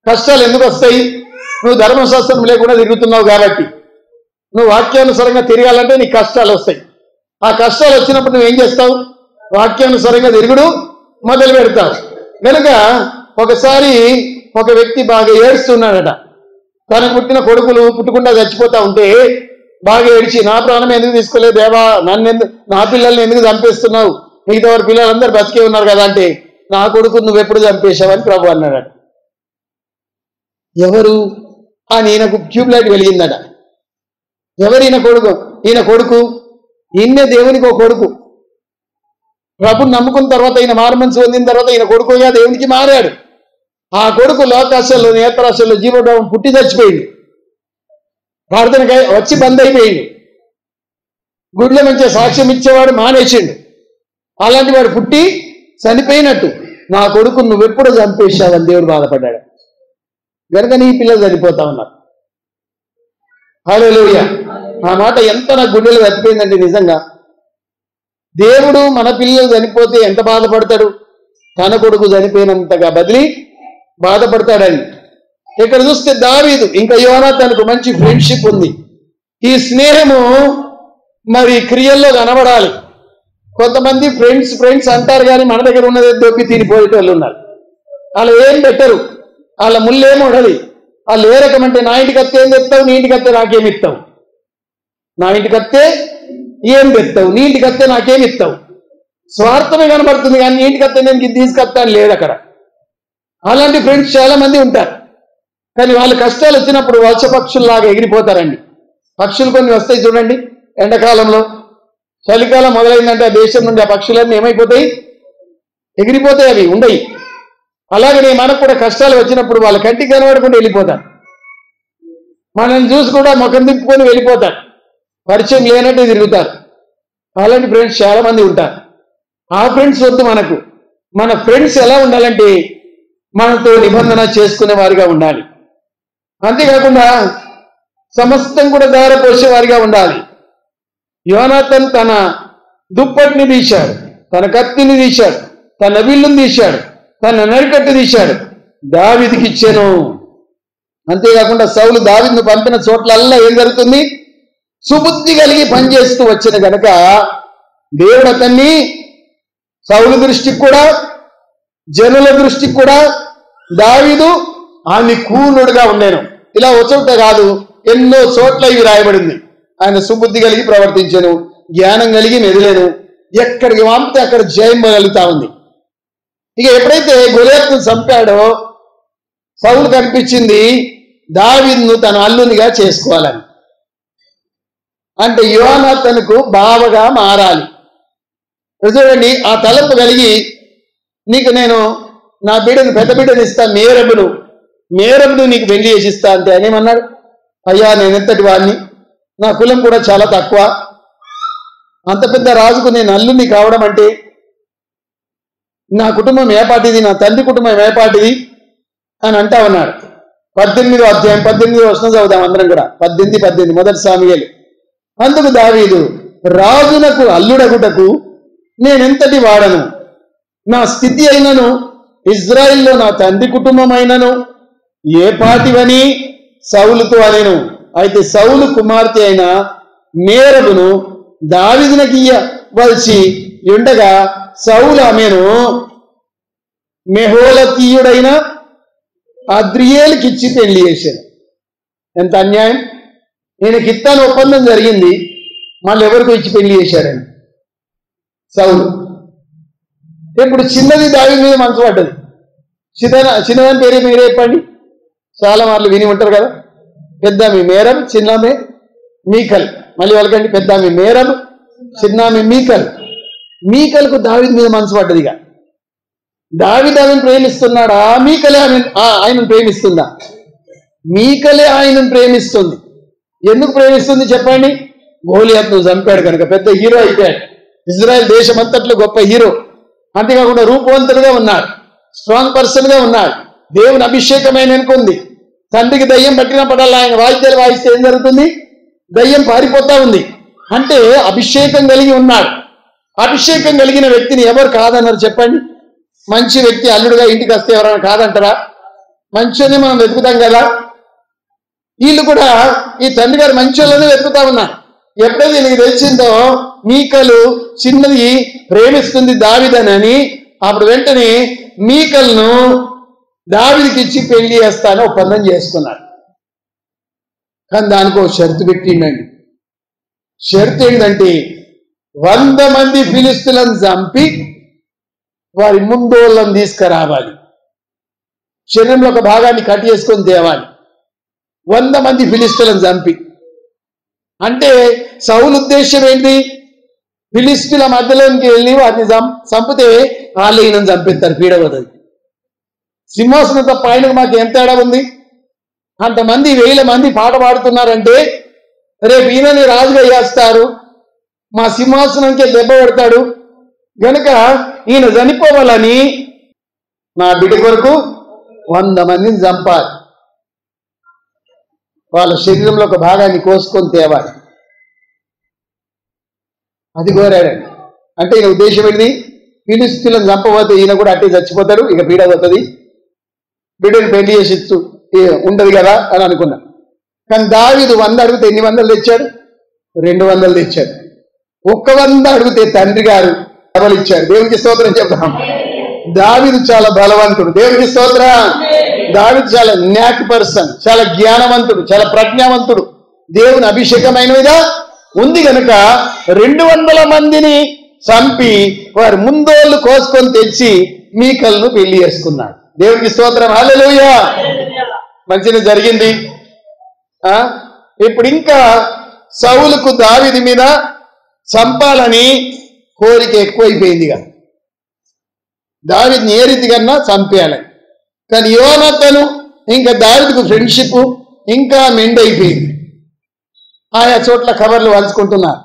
కష్టాలు ఎందుకు వస్తాయి? నువ్వు ధర్మశాస్త్రం లేకుండా తిరుగుతున్నావు కాబట్టి. నువ్వు వాక్యానుసారంగా తిరగాలంటే నీకు కష్టాలు వస్తాయి. ఆ కష్టాలు వచ్చినప్పుడు నువ్వేం చేస్తావు? వాక్యానుసారంగా తిరుగుడు మొదలు పెడతావు. కనుక ఒకసారి ఒక వ్యక్తి బాగా ఏడుస్తున్నాడట. తనకు పుట్టిన కొడుకులు పుట్టకుండా చచ్చిపోతా ఉంటే బాగా ఏడిచి, నా ప్రాణం ఎందుకు తీసుకోలేదు దేవా, నా పిల్లల్ని ఎందుకు చంపేస్తున్నావు, మిగతా వారి పిల్లలందరూ బతికే ఉన్నారు కదా అంటే, నా కొడుకు నువ్వు ఎప్పుడు చంపేశావని ప్రభు అన్నాడట. ఎవరు అని ఈయనకు ట్యూబ్ లైట్ వెలిగిందట. ఎవరు ఈయన కొడుకు? ఈయన కొడుకు, ఈయనే దేవునికి ఒక కొడుకు. ప్రభుని నమ్ముకున్న తర్వాత, ఈయన మారుమనసు పొందిన తర్వాత ఈయన కొడుకుగా దేవునికి మారాడు. ఆ కొడుకు లోకాశల్లో నేత్రాశల్లో జీవోభావం పుట్టి చచ్చిపోయింది. ప్రార్థనకై వచ్చి బంద్ అయిపోయింది. గుడిలో మంచిగా సాక్ష్యం ఇచ్చేవాడు మానేసిండు. అలాంటి వాడు పుట్టి చనిపోయినట్టు నా కొడుకు నువ్వెప్పుడు చంపేశావని దేవుడు బాధపడ్డాడు. కనుక నీ పిల్లలు చనిపోతా ఉన్నారు. హల్లెలూయా. ఆ మాట ఎంత నా గుండెలు చచ్చిపోయిందంటే, నిజంగా దేవుడు మన పిల్లలు చనిపోతే ఎంత బాధపడతాడు, తన కొడుకు చనిపోయినంతగా బదిలీ బాధపడతాడని. ఇక్కడ చూస్తే దావీదు ఇంకా యోనాతానుకు మంచి ఫ్రెండ్షిప్ ఉంది. ఈ స్నేహము మరి క్రియల్లో కనబడాలి. కొంతమంది ఫ్రెండ్స్ అంటారు, కానీ మన దగ్గర ఉన్నది దొబ్బి తినిపోయేటోళ్ళు ఉన్నారు. వాళ్ళు ఏం పెట్టరు, వాళ్ళ ముళ్ళేమో ఉండదు. వాళ్ళు ఏ రకం అంటే, నా ఇంటికి వస్తే ఏం తెస్తావు, నీ ఇంటికి వస్తే నాకేమి ఇస్తావు, నా ఇంటికి వస్తే ఏం తెస్తావు, నీ ఇంటికి వస్తే నాకేమి ఇస్తావు. స్వార్థమే కనబడుతుంది, కానీ నీ ఇంటికి వస్తే నేను ఇది తీసుకొస్తాను లేదు అక్కడ. అలాంటి ఫ్రెండ్స్ చాలా మంది ఉంటారు. కానీ వాళ్ళు కష్టాలు వచ్చినప్పుడు వలసపక్షుల్లాగా ఎగిరిపోతారండి. పక్షులు కొన్ని వస్తాయి చూడండి, ఎండాకాలంలో. చలికాలం మొదలైందంటే ఆ దేశం నుండి ఆ పక్షులన్నీ ఏమైపోతాయి? ఎగిరిపోతాయి, అవి ఉండయి. అలాగనే మనకు కూడా కష్టాలు వచ్చినప్పుడు వాళ్ళ కంటికి కనబడకుండా వెళ్ళిపోతారు. మనల్ని చూసి కూడా ముఖం తిప్పుకొని వెళ్ళిపోతారు. పరిచయం లేనట్టు తిరుగుతారు. అలాంటి ఫ్రెండ్స్ చాలా మంది ఉంటారు. ఆ ఫ్రెండ్స్ వద్దు మనకు. మన ఫ్రెండ్స్ ఎలా ఉండాలంటే మనతో నిబంధన చేసుకునే వారిగా ఉండాలి. అంతేకాకుండా సమస్తం కూడా దారపోసేవారిగా ఉండాలి. యోనాతాను తన దుప్పటిని తీశాడు, తన కత్తిని తీశాడు, తన విల్లుని తీశాడు, తన నరికట్టు తీశాడు, దావీదుకి ఇచ్చాను. అంతేకాకుండా సౌలు దావీదును పంపిన చోట్లల్లా ఏం జరుగుతుంది? సుబుద్ధి కలిగి పనిచేస్తూ వచ్చిన గనక దేవుడు అతన్ని సౌలు దృష్టికి కూడా జనుల దృష్టికి కూడా దావీదు ఆమె కూనుడుగా ఉండేను. ఇలా వచ్చవుతా కాదు, ఎన్నో చోట్ల ఇవి రాయబడింది. ఆయన సుబుద్ధి కలిగి ప్రవర్తించాను, జ్ఞానం కలిగి మెదిలేను, ఎక్కడికి పంపితే అక్కడ జయం కలుగుతా ఉంది. ఇక ఎప్పుడైతే గొలియాతును చంపాడో సౌలు కనిపించింది దావీదును తన అల్లునిగా చేసుకోవాలని. అంటే యోనాతానుకు బావగా మారాలి. చూడండి, ఆ తలంపు కలిగి నీకు నేను నా బిడ్డను పెద్ద బిడ్డను ఇస్తా, మేరబును నీకు పెళ్లి చేసి ఇస్తా అంటే అనేమన్నాడు? అయ్యా నేను ఎంతటి వాడిని, నా కులం కూడా చాలా తక్కువ, అంత పెద్ద రాజుకు నేను అల్లుని కావడం అంటే, నా కుటుంబం ఏపాటిది, నా తండ్రి కుటుంబం ఏపాటిది అని అంటా ఉన్నాడు. 18వ అధ్యాయం 18వ వచనం చదువుదాం అందరం కూడా. 18 మొదటి సాముయేలు. అందుకు దావీదు, రాజునకు అల్లుడగుటకు నేనెంతటి వాడను, నా స్థితి అయినను ఇజ్రాయిల్లో నా తండ్రి కుటుంబం అయినను ఏ పాటివని సౌలుతో అనెను. అయితే సౌలు కుమార్తె అయిన మేరబును దావీదునకి ఇయ్యవలసి ఉండగా సౌలు ఆమెను మెహోలతీయుడైన అద్రియేలుకి ఇచ్చి పెళ్లి చేశాను. ఎంత అన్యాయం! ఈయనకి ఇత్తాను ఒప్పందం జరిగింది, మళ్ళీ ఎవరికో ఇచ్చి పెళ్లి చేశాడని సౌలు. ఇప్పుడు చిన్నది దావీదు మీద మనసు పడ్డది. చిన్నదాని పేరే మీరే చెప్పండి, చాలా మార్లు విని ఉంటారు కదా. పెద్దామి మేరబ్, చిన్నామె మీకల్. మళ్ళీ వాళ్ళకండి, పెద్దామి మేరబ్, చిన్నామె మీకల్. మీకల్కు దావీదు మీద మనసు పడ్డది. ఇక దావీదు ఆమెను ప్రేమిస్తున్నాడా, మీకలే ఆయనను ప్రేమిస్తుందా? మీకలే ఆయనను ప్రేమిస్తుంది. ఎందుకు ప్రేమిస్తుంది చెప్పండి? గోలియాతును చంపాడు కనుక పెద్ద హీరో అయిపోయాడు. ఇజ్రాయెల్ దేశం అంతట్లో గొప్ప హీరో. అంతేకాకుండా రూపవంతుడుగా ఉన్నాడు, స్ట్రాంగ్ పర్సన్ గా ఉన్నాడు, దేవుని అభిషేకమైన అనుకుంది. తండ్రికి దయ్యం పట్టినప్పుడల్లా ఆయన వాయిద్యాలు వాయిస్తే ఏం జరుగుతుంది? దయ్యం పారిపోతా ఉంది. అంటే అభిషేకం కలిగి ఉన్నాడు. అభిషేకం కలిగిన వ్యక్తిని ఎవరు కాదన్నారు చెప్పండి? మంచి వ్యక్తి అల్లుడుగా ఇంటికి వస్తే ఎవరైనా కాదంటారా? మంచోని మనం వెతుకుతాం కదా. వీళ్ళు కూడా ఈ తండ్రి గారు మంచోళ్ళని వెతుకుతా ఉన్నారు. ఎప్పుడైతే నీకు తెలిసిందో మీకలు చిన్నది ప్రేమిస్తుంది దావీదనని, అప్పుడు వెంటనే మీకల్ను దావీదుకి ఇచ్చి పెళ్లి చేస్తాను ఒప్పందం చేసుకున్నాడు. కానీ దానికి ఒక షరతు పెట్టిండండి. షరతు ఏంటంటే 100 మంది ఫిలిస్తీన్లను చంపి వారి ముందోళ్ళని తీసుకురావాలి, శరీరంలో ఒక భాగాన్ని కట్ చేసుకొని తేవాలి. 100 మంది ఫిలిస్తీన్లను చంపి. అంటే సౌలు ఉద్దేశం ఏంటి? ఫిలిస్తీన్ల మధ్యలోకి వెళ్ళి వారిని చంపితే వాళ్ళు ఈయనను చంపేస్తారు, పీడవతుంది. సింహాసనం తప్ప ఆయనకు మాకు ఎంత తేడా ఉంది? అంతమంది 1000 మంది పాట పాడుతున్నారంటే రేపు ఈయనని రాజుగా చేస్తారు, మా సింహాసనంకే దెబ్బ పెడతాడు గనుక ఈయన చనిపోవాలని నా బిడ్డ కొరకు 100 మందిని చంపాలి, వాళ్ళ శరీరంలో ఒక భాగాన్ని కోసుకొని తేవాలి. అది కోరాడండి. అంటే ఈయన ఉద్దేశం ఏంటి? ఫిలిస్తీన్లను చంపబోతే ఈయన కూడా అట్టే చచ్చిపోతాడు, ఇక పీడ పోతుంది, బిడ్డను పెళ్లి చేసి ఉండదు కదా అని అనుకున్నా. కానీ దావీదు 100 అడిగితే ఎన్ని వందలు తెచ్చాడు? 200 తెచ్చాడు. 100 అడిగితే తండ్రి గారు డబల్ ఇచ్చాడు. దేవునికి స్తోత్రం చెప్తాం. దావీదు చాలా బలవంతుడు. దేవునికి స్తోత్రం. దావీదు చాలా న్యాక్ పర్సన్, చాలా జ్ఞానవంతుడు, చాలా ప్రజ్ఞావంతుడు, దేవుని అభిషేకమైనదిగా ఉంది కనుక 200 మందిని చంపి వారి ముందోళ్ళు కోసుకొని తెచ్చి మీకల్ను పెళ్లి చేసుకున్నాడు. దేవునికి స్తోత్రం. హల్లెలూయా. మంచిగా జరిగింది. ఇప్పుడు ఇంకా సౌలుకు దావీదు మీద చంపాలని కోరిక ఎక్కువైపోయిందిగా. దావీదుని ఏ రీతి కన్నా చంపేయాలని. కానీ యోనాతాను ఇంకా దావీదుకు ఫ్రెండ్షిప్ ఇంకా మెండైపోయింది. ఆయా చోట్ల కబర్లు పంచుకుంటున్నారు,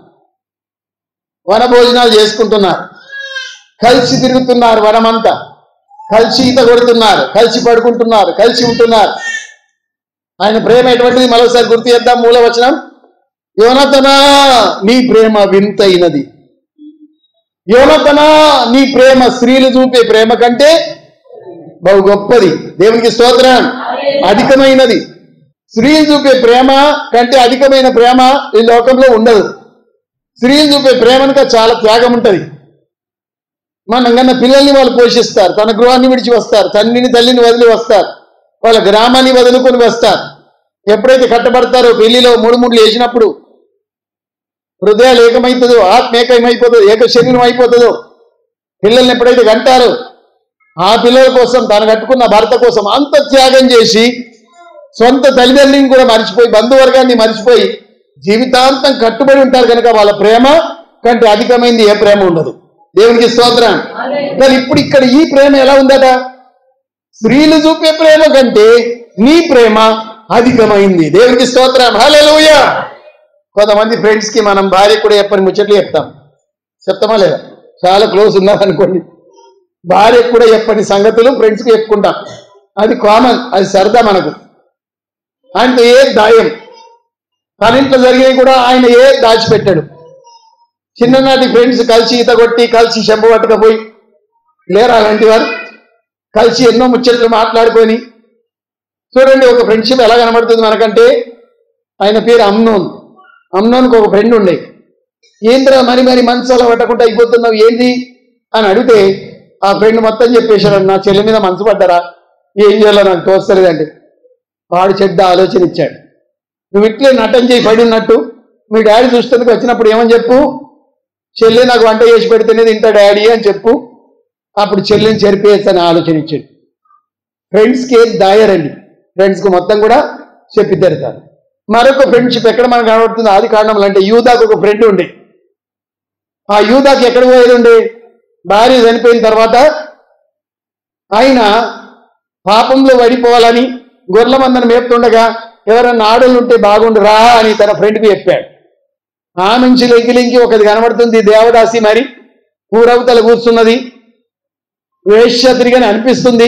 వన భోజనాలు చేసుకుంటున్నారు. కలిసి తిరుగుతున్నారు, వనమంతా కలిసి ఈత కొడుతున్నారు, కలిసి పడుకుంటున్నారు, కలిసి ఉంటున్నారు. ఆయన ప్రేమ ఎటువంటిది మరోసారి గుర్తు చేద్దాం. మూలవచనం, యోనతనా నీ ప్రేమ వింతైనది. యోనతనా నీ ప్రేమ స్త్రీలు చూపే ప్రేమ కంటే బహు గొప్పది. దేవునికి స్తోత్రం. అధికమైనది. స్త్రీలు చూపే ప్రేమ కంటే అధికమైన ప్రేమ ఈ లోకంలో ఉండదు. స్త్రీలు చూపే ప్రేమనుక చాలా త్యాగం ఉంటుంది. మనం కన్నా పిల్లల్ని వాళ్ళు పోషిస్తారు, తన గృహాన్ని విడిచి వస్తారు, తండ్రిని తల్లిని వదిలి వస్తారు, వాళ్ళ గ్రామాన్ని వదులుకొని వస్తారు. ఎప్పుడైతే కట్టబడతారో పెళ్లిలో మూడు వేసినప్పుడు హృదయాలు ఏకమవుతుందో, ఆత్మ ఏకమైపోతుందో, ఏక శరీరం అయిపోతుందో, పిల్లల్ని ఎప్పుడైతే కంటారో ఆ పిల్లల కోసం, తను కట్టుకున్న భర్త కోసం అంత త్యాగం చేసి సొంత తల్లిదండ్రులను కూడా మర్చిపోయి, బంధువర్గాన్ని మర్చిపోయి జీవితాంతం కట్టుబడి ఉంటారు కనుక వాళ్ళ ప్రేమ కంటే అధికమైంది ఏ ప్రేమ ఉండదు. దేవునికి స్తోత్రం. కానీ ఇప్పుడు ఇక్కడ ఈ ప్రేమ ఎలా ఉందట? స్త్రీలు చూపే ప్రేమ కంటే నీ ప్రేమ అధికమైంది. దేవునికి స్తోత్రం. హల్లెలూయా. కొంతమంది ఫ్రెండ్స్ కి మనం భార్య కూడా చెప్పని ముచ్చట్లు చెప్తామా లేదా? చాలా క్లోజ్ ఉన్నారనుకోండి, భార్య కూడా చెప్పని సంగతులు ఫ్రెండ్స్కి చెప్పుకుంటాం. అది కామన్, అది సరదా మనకు. ఆయనతో ఏ దాయం, తన ఇంట్లో జరిగినవి కూడా ఆయన ఏ దాచిపెట్టాడు. చిన్ననాటి ఫ్రెండ్స్ కలిసి ఈత కొట్టి, కలిసి చెంప పట్టుకపోయి లేరా అలాంటి వారు? కలిసి ఎన్నో ముచ్చట్లు మాట్లాడుకొని చూడండి. ఒక ఫ్రెండ్షిప్ ఎలా కనబడుతుంది మనకంటే, ఆయన పేరు అమ్నోన్కి ఒక ఫ్రెండ్ ఉండే. ఏంద్రా మరి మనసు పట్టకుండా అయిపోతున్నావు ఏంది అని అడిగితే ఆ ఫ్రెండ్ మొత్తం చెప్పేశాడు, నా చెల్లి మీద మనసు పడ్డారా, ఏం చేయాలో నాకు తోస్తలేదంటే వాడు చెడ్డ ఆలోచన ఇచ్చాడు. నువ్వు ఇట్లే నటన చేయి పడినట్టు మీ డాడీ చూసేందుకు వచ్చినప్పుడు ఏమని చెప్పు, చెల్లి నాకు వంట చేసి పెడితేనే తింటా డాడీ అని చెప్పు, అప్పుడు చెల్లిని చెరిపేయచ్చు అని ఆలోచన ఇచ్చాడు. ఫ్రెండ్స్కి ఏది దాయరండి, ఫ్రెండ్స్కి మొత్తం కూడా చెప్పి తెరుతారు. మరొక ఫ్రెండ్షిప్ ఎక్కడ మనకు కనబడుతుంది? ఆది కాండంలో అంటే యూదాకు ఒక ఫ్రెండ్ ఉండే. ఆ యూదాకి ఎక్కడ పోయేది ఉండే? భార్య చనిపోయిన తర్వాత ఆయన పాపంలో పడిపోవాలని గొర్రెల మందను మేపుతుండగా ఎవరన్నా ఆడలు ఉంటే బాగుండురా అని తన ఫ్రెండ్కి చెప్పాడు. ఆ నుంచి లెంకి ఒకది కనబడుతుంది, దేవదాసి, మరి ఊరవతల కూర్చున్నది, వేశ్య తిరిగని అనిపిస్తుంది.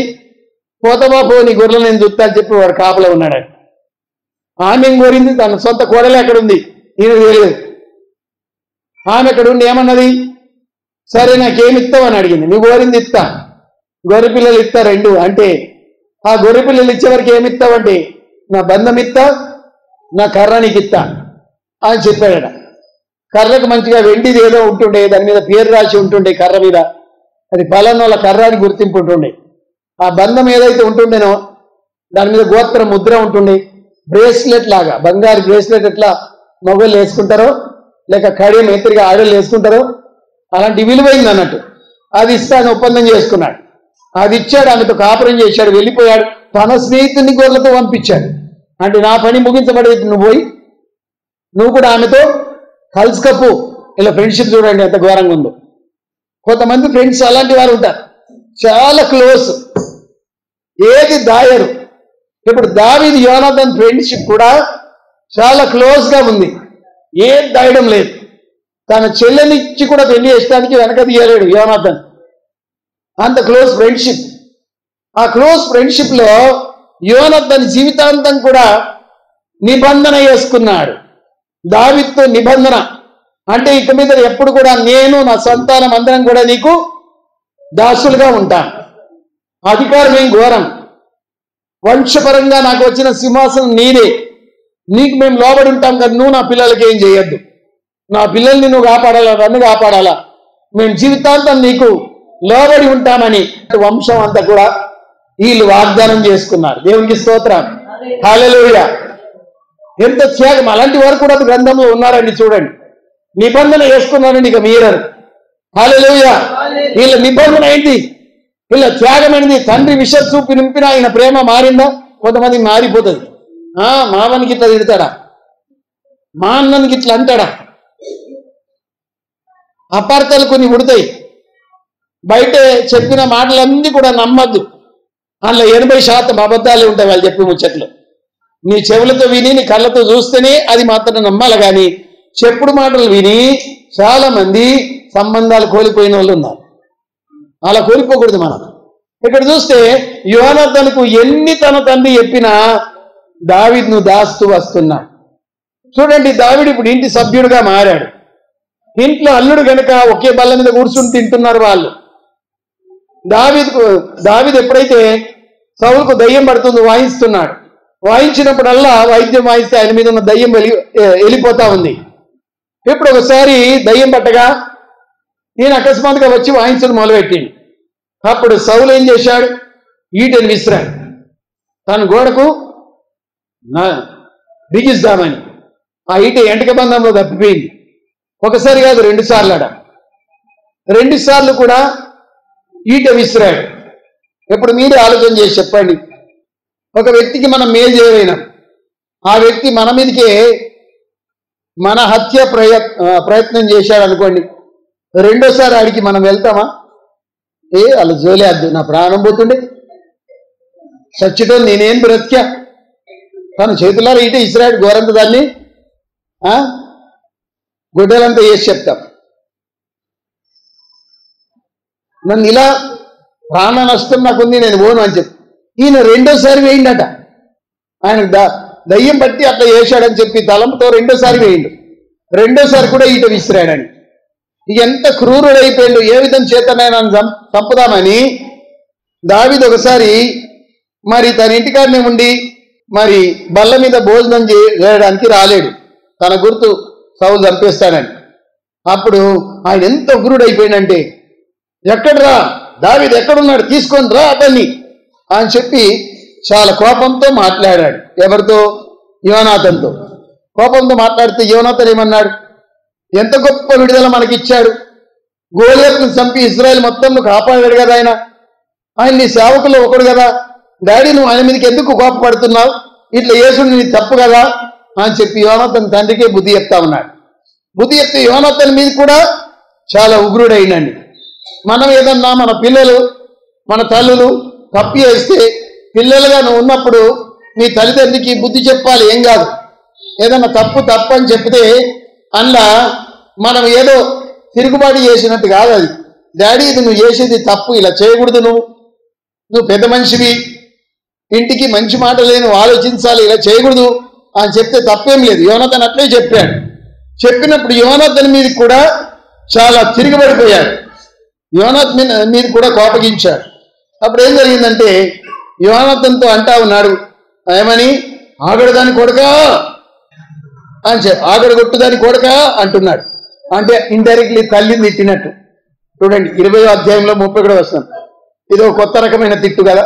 పోతబాపో నీ గొర్రెలు నేను చూస్తా అని చెప్పి వాడు కాపలా ఉన్నాడు. ఆమె కోరింది, తన సొంత కోడలే అక్కడ ఉంది, ఈయన తెలియదు. ఆమె అక్కడ ఉండి ఏమన్నది, సరే నాకేమిస్తావు అని అడిగింది. నువ్వు కోరింది ఇస్తా, గొర్రె పిల్లలు ఇస్తా రెండు అంటే, ఆ గొర్రె పిల్లలు ఇచ్చేవరకు ఏమిస్తావంటే నా బంధం ఇస్తా, నా కర్ర నీకు ఇస్తా అని చెప్పాడట. కర్రకు మంచిగా వెండిది ఏదో ఉంటుండే, దాని మీద పేరు రాసి ఉంటుండే కర్ర మీద, అది పలానోళ్ళ కర్ర అని గుర్తింపు ఉంటుండే. ఆ బంధం ఏదైతే ఉంటుండేనో దాని మీద గోత్ర ముద్ర ఉంటుండే. బ్రేస్లెట్ లాగా, బంగారు బ్రేస్లెట్ ఎట్లా మగవాళ్ళు వేసుకుంటారో, లేక కడియం ఎత్తిరిగా ఆడలు వేసుకుంటారో అలాంటి విలువైంది అన్నట్టు. అది ఇస్తాను ఒప్పందం చేసుకున్నాడు. అది ఇచ్చాడు, ఆమెతో కాపురం చేశాడు, వెళ్ళిపోయాడు. తన స్నేహితుడిని గొర్రెలతో పంపించాడు. అంటే నా పని ముగించబడేది, నువ్వు పోయి నువ్వు కూడా ఆమెతో కలుసుకపో. ఇలా ఫ్రెండ్షిప్ చూడండి ఎంత ఘోరంగా ఉందో. కొంతమంది ఫ్రెండ్స్ అలాంటి వారు ఉంటారు, చాలా క్లోజ్, ఏది దాయరు. ఇప్పుడు దావీదు యోనాథన్ ఫ్రెండ్షిప్ కూడా చాలా క్లోజ్గా ఉంది, ఏది దాయడం లేదు. తన చెల్లెనిచ్చి కూడా పెళ్లి చేసడానికి వెనక తీయలేడు యోనాథన్, అంత క్లోజ్ ఫ్రెండ్షిప్. ఆ క్లోజ్ ఫ్రెండ్షిప్ లో యోనాథన్ జీవితాంతం కూడా నిబంధన చేసుకున్నాడు. దావీదుతో నిబంధన అంటే ఇక మీద ఎప్పుడు కూడా నేను నా సంతానం అందరం కూడా నీకు దాసులుగా ఉంటాను. అధికారం ఏం ఘోరం, వంశపరంగా నాకు వచ్చిన సింహాసనం నీదే, నీకు మేము లోబడి ఉంటాం కదా, నువ్వు నా పిల్లలకి ఏం చేయొద్దు, నా పిల్లల్ని నువ్వు కాపాడాలా, నన్ను కాపాడాలా, మేము జీవితాంతం నీకు లోబడి ఉంటామని వంశం అంతా కూడా వీళ్ళు వాగ్దానం చేసుకున్నారు. దేవునికి స్తోత్రం. హల్లెలూయా. ఎంత త్యాగం. అలాంటి వారు కూడా గ్రంథంలో ఉన్నారండి. చూడండి, నిబంధన వేసుకున్నారండి, ఇక మీరరు. హల్లెలూయా. వీళ్ళ నిబంధన ఏంటి, వీళ్ళ త్యాగం ఏంటి? తండ్రి విష చూపి నింపిన ఆయన ప్రేమ మారిందా? కొంతమందికి మారిపోతుంది. మావనికి ఇట్లా తిడతాడా, మా అన్ననికి ఇట్లా అంటాడా, అపార్థాలు కొన్ని ఉడతాయి. బయట చెప్పిన మాటలన్నీ కూడా నమ్మద్దు, అందులో 80% అబద్ధాలే ఉంటాయి వాళ్ళు చెప్పి ముచ్చట్లు. నీ చెవులతో విని నీ కళ్ళతో చూస్తేనే అది మాత్రం నమ్మాలి. కానీ చెప్పుడు మాటలు విని చాలా మంది సంబంధాలు కోల్పోయిన వాళ్ళు ఉన్నారు. అలా కోల్పోకూడదు మనం. ఇక్కడ చూస్తే యోనాతానుకు ఎన్ని తన తండ్రి చెప్పినా దావీదును దాస్తూ వస్తున్నాడు. చూడండి, దావీదు ఇప్పుడు ఇంటి సభ్యుడిగా మారాడు. ఇంట్లో అల్లుడు గనుక ఒకే బల్ల మీద కూర్చుని తింటున్నారు వాళ్ళు. దావీదు ఎప్పుడైతే సౌలుకు దయ్యం పడుతుందో వాయిస్తున్నాడు. వాయించినప్పుడల్లా వైద్యం వాయిస్తే ఆయన మీద ఉన్న దయ్యం వెళ్ళిపోతా ఉంది. ఇప్పుడు ఒకసారి దయ్యం పట్టగా నేను అకస్మాత్తుగా వచ్చి వాయించడం మొదలుపెట్టింది. అప్పుడు సౌలు ఏం చేశాడు? ఈటెను విసిరాడు. తన గోడకు బిగిస్తామని ఆ ఈట ఎంటక బంధంలో తప్పిపోయింది. ఒకసారి కాదు, 2 సార్లు ఆడ 2 సార్లు కూడా ఈట విసిరాడు. ఇప్పుడు మీరే ఆలోచన చేసి చెప్పండి, ఒక వ్యక్తికి మనం మేలు చేయలేనా, ఆ వ్యక్తి మన మీదకే మన హత్య ప్రయత్నం చేశాడు అనుకోండి, రెండోసారి ఆడికి మనం వెళ్తామా? అలా జోలేద్దు, నా ప్రాణం పోతుండే, చచ్చితో నేనేం బ్రతికా, తను చేతులారా ఈట ఇసిరాడు గోరంత దాన్ని గుడ్డలంతా వేసి చెప్తాం. నన్ను ఇలా ప్రాణ నష్టం నాకుంది, నేను పోను అని చెప్పి ఈయన రెండోసారి వేయిండట. ఆయనకు దయ్యం బట్టి అట్లా వేసాడని చెప్పి తలంతో రెండోసారి వేయిండు. రెండోసారి కూడా ఈట విసిరాడని. ఎంత క్రూరుడైపోయాడు! ఏ విధం చేతనైనా చంపుదామని దావీదు ఒకసారి మరి తన ఇంటికాడనే ఉండి మరి బల్ల మీద భోజనం చేయడానికి రాలేడు, తన గుర్తు సౌలు చంపేస్తాడని. అప్పుడు ఆయన ఎంత ఉగ్రుడైపోయాడంటే, ఎక్కడ్రా దావీదు, ఎక్కడున్నాడు, తీసుకొని రా అతన్ని అని చెప్పి చాలా కోపంతో మాట్లాడాడు. ఎవరితో? యోనాతానుతో. కోపంతో మాట్లాడితే యోనాతాను ఏమన్నాడు? ఎంత గొప్ప విడుదల మనకిచ్చాడు, గోలియతును చంపి ఇజ్రాయెల్ మొత్తం కాపాడాడు కదా ఆయన నీ సేవకులు ఒకడు కదా, డాడీ నువ్వు ఆయన మీదకి ఎందుకు కోపపడుతున్నావు, ఇట్లా యేసుడు నీ తప్పు కదా అని చెప్పి యోనాతాను తండ్రికే బుద్ధి చెప్తా ఉన్నాడు. బుద్ధి చెప్తే యోనాతాను మీద కూడా చాలా ఉగ్రుడైనండి. మనం ఏదన్నా మన పిల్లలు మన తల్లులు తప్పి వేస్తే పిల్లలుగా నువ్వు ఉన్నప్పుడు నీ తల్లిదండ్రికి బుద్ధి చెప్పాలి, ఏం కాదు. ఏదన్నా తప్పు అని చెప్తే అందులో మనం ఏదో తిరుగుబాటు చేసినట్టు కాదు అది. డాడీ ఇది నువ్వు చేసేది తప్పు, ఇలా చేయకూడదు, నువ్వు పెద్ద మనిషివి, ఇంటికి మంచి మాట లేని ఆలోచించాలి, ఇలా చేయకూడదు అని చెప్తే తప్పేం లేదు. యోనాతాను అట్లే చెప్పాడు. చెప్పినప్పుడు యోనాతాను మీద కూడా చాలా తిరిగిపడిపోయాడు, యోనాతాను మీద కూడా కోపగించాడు. అప్పుడు ఏం జరిగిందంటే యోనాతానుతో అంటా ఉన్నాడు, ఏమని? ఆగడదాని కొడుకా అని చెప్పి, ఆగడగొట్టుదాని కొడుకా అంటున్నాడు. అంటే ఇండైరెక్ట్లీ తల్లిని తిట్టినట్టు. చూడండి 20వ అధ్యాయంలో 30 వస్తాం. ఇది ఒక కొత్త రకమైన తిట్టు కదా.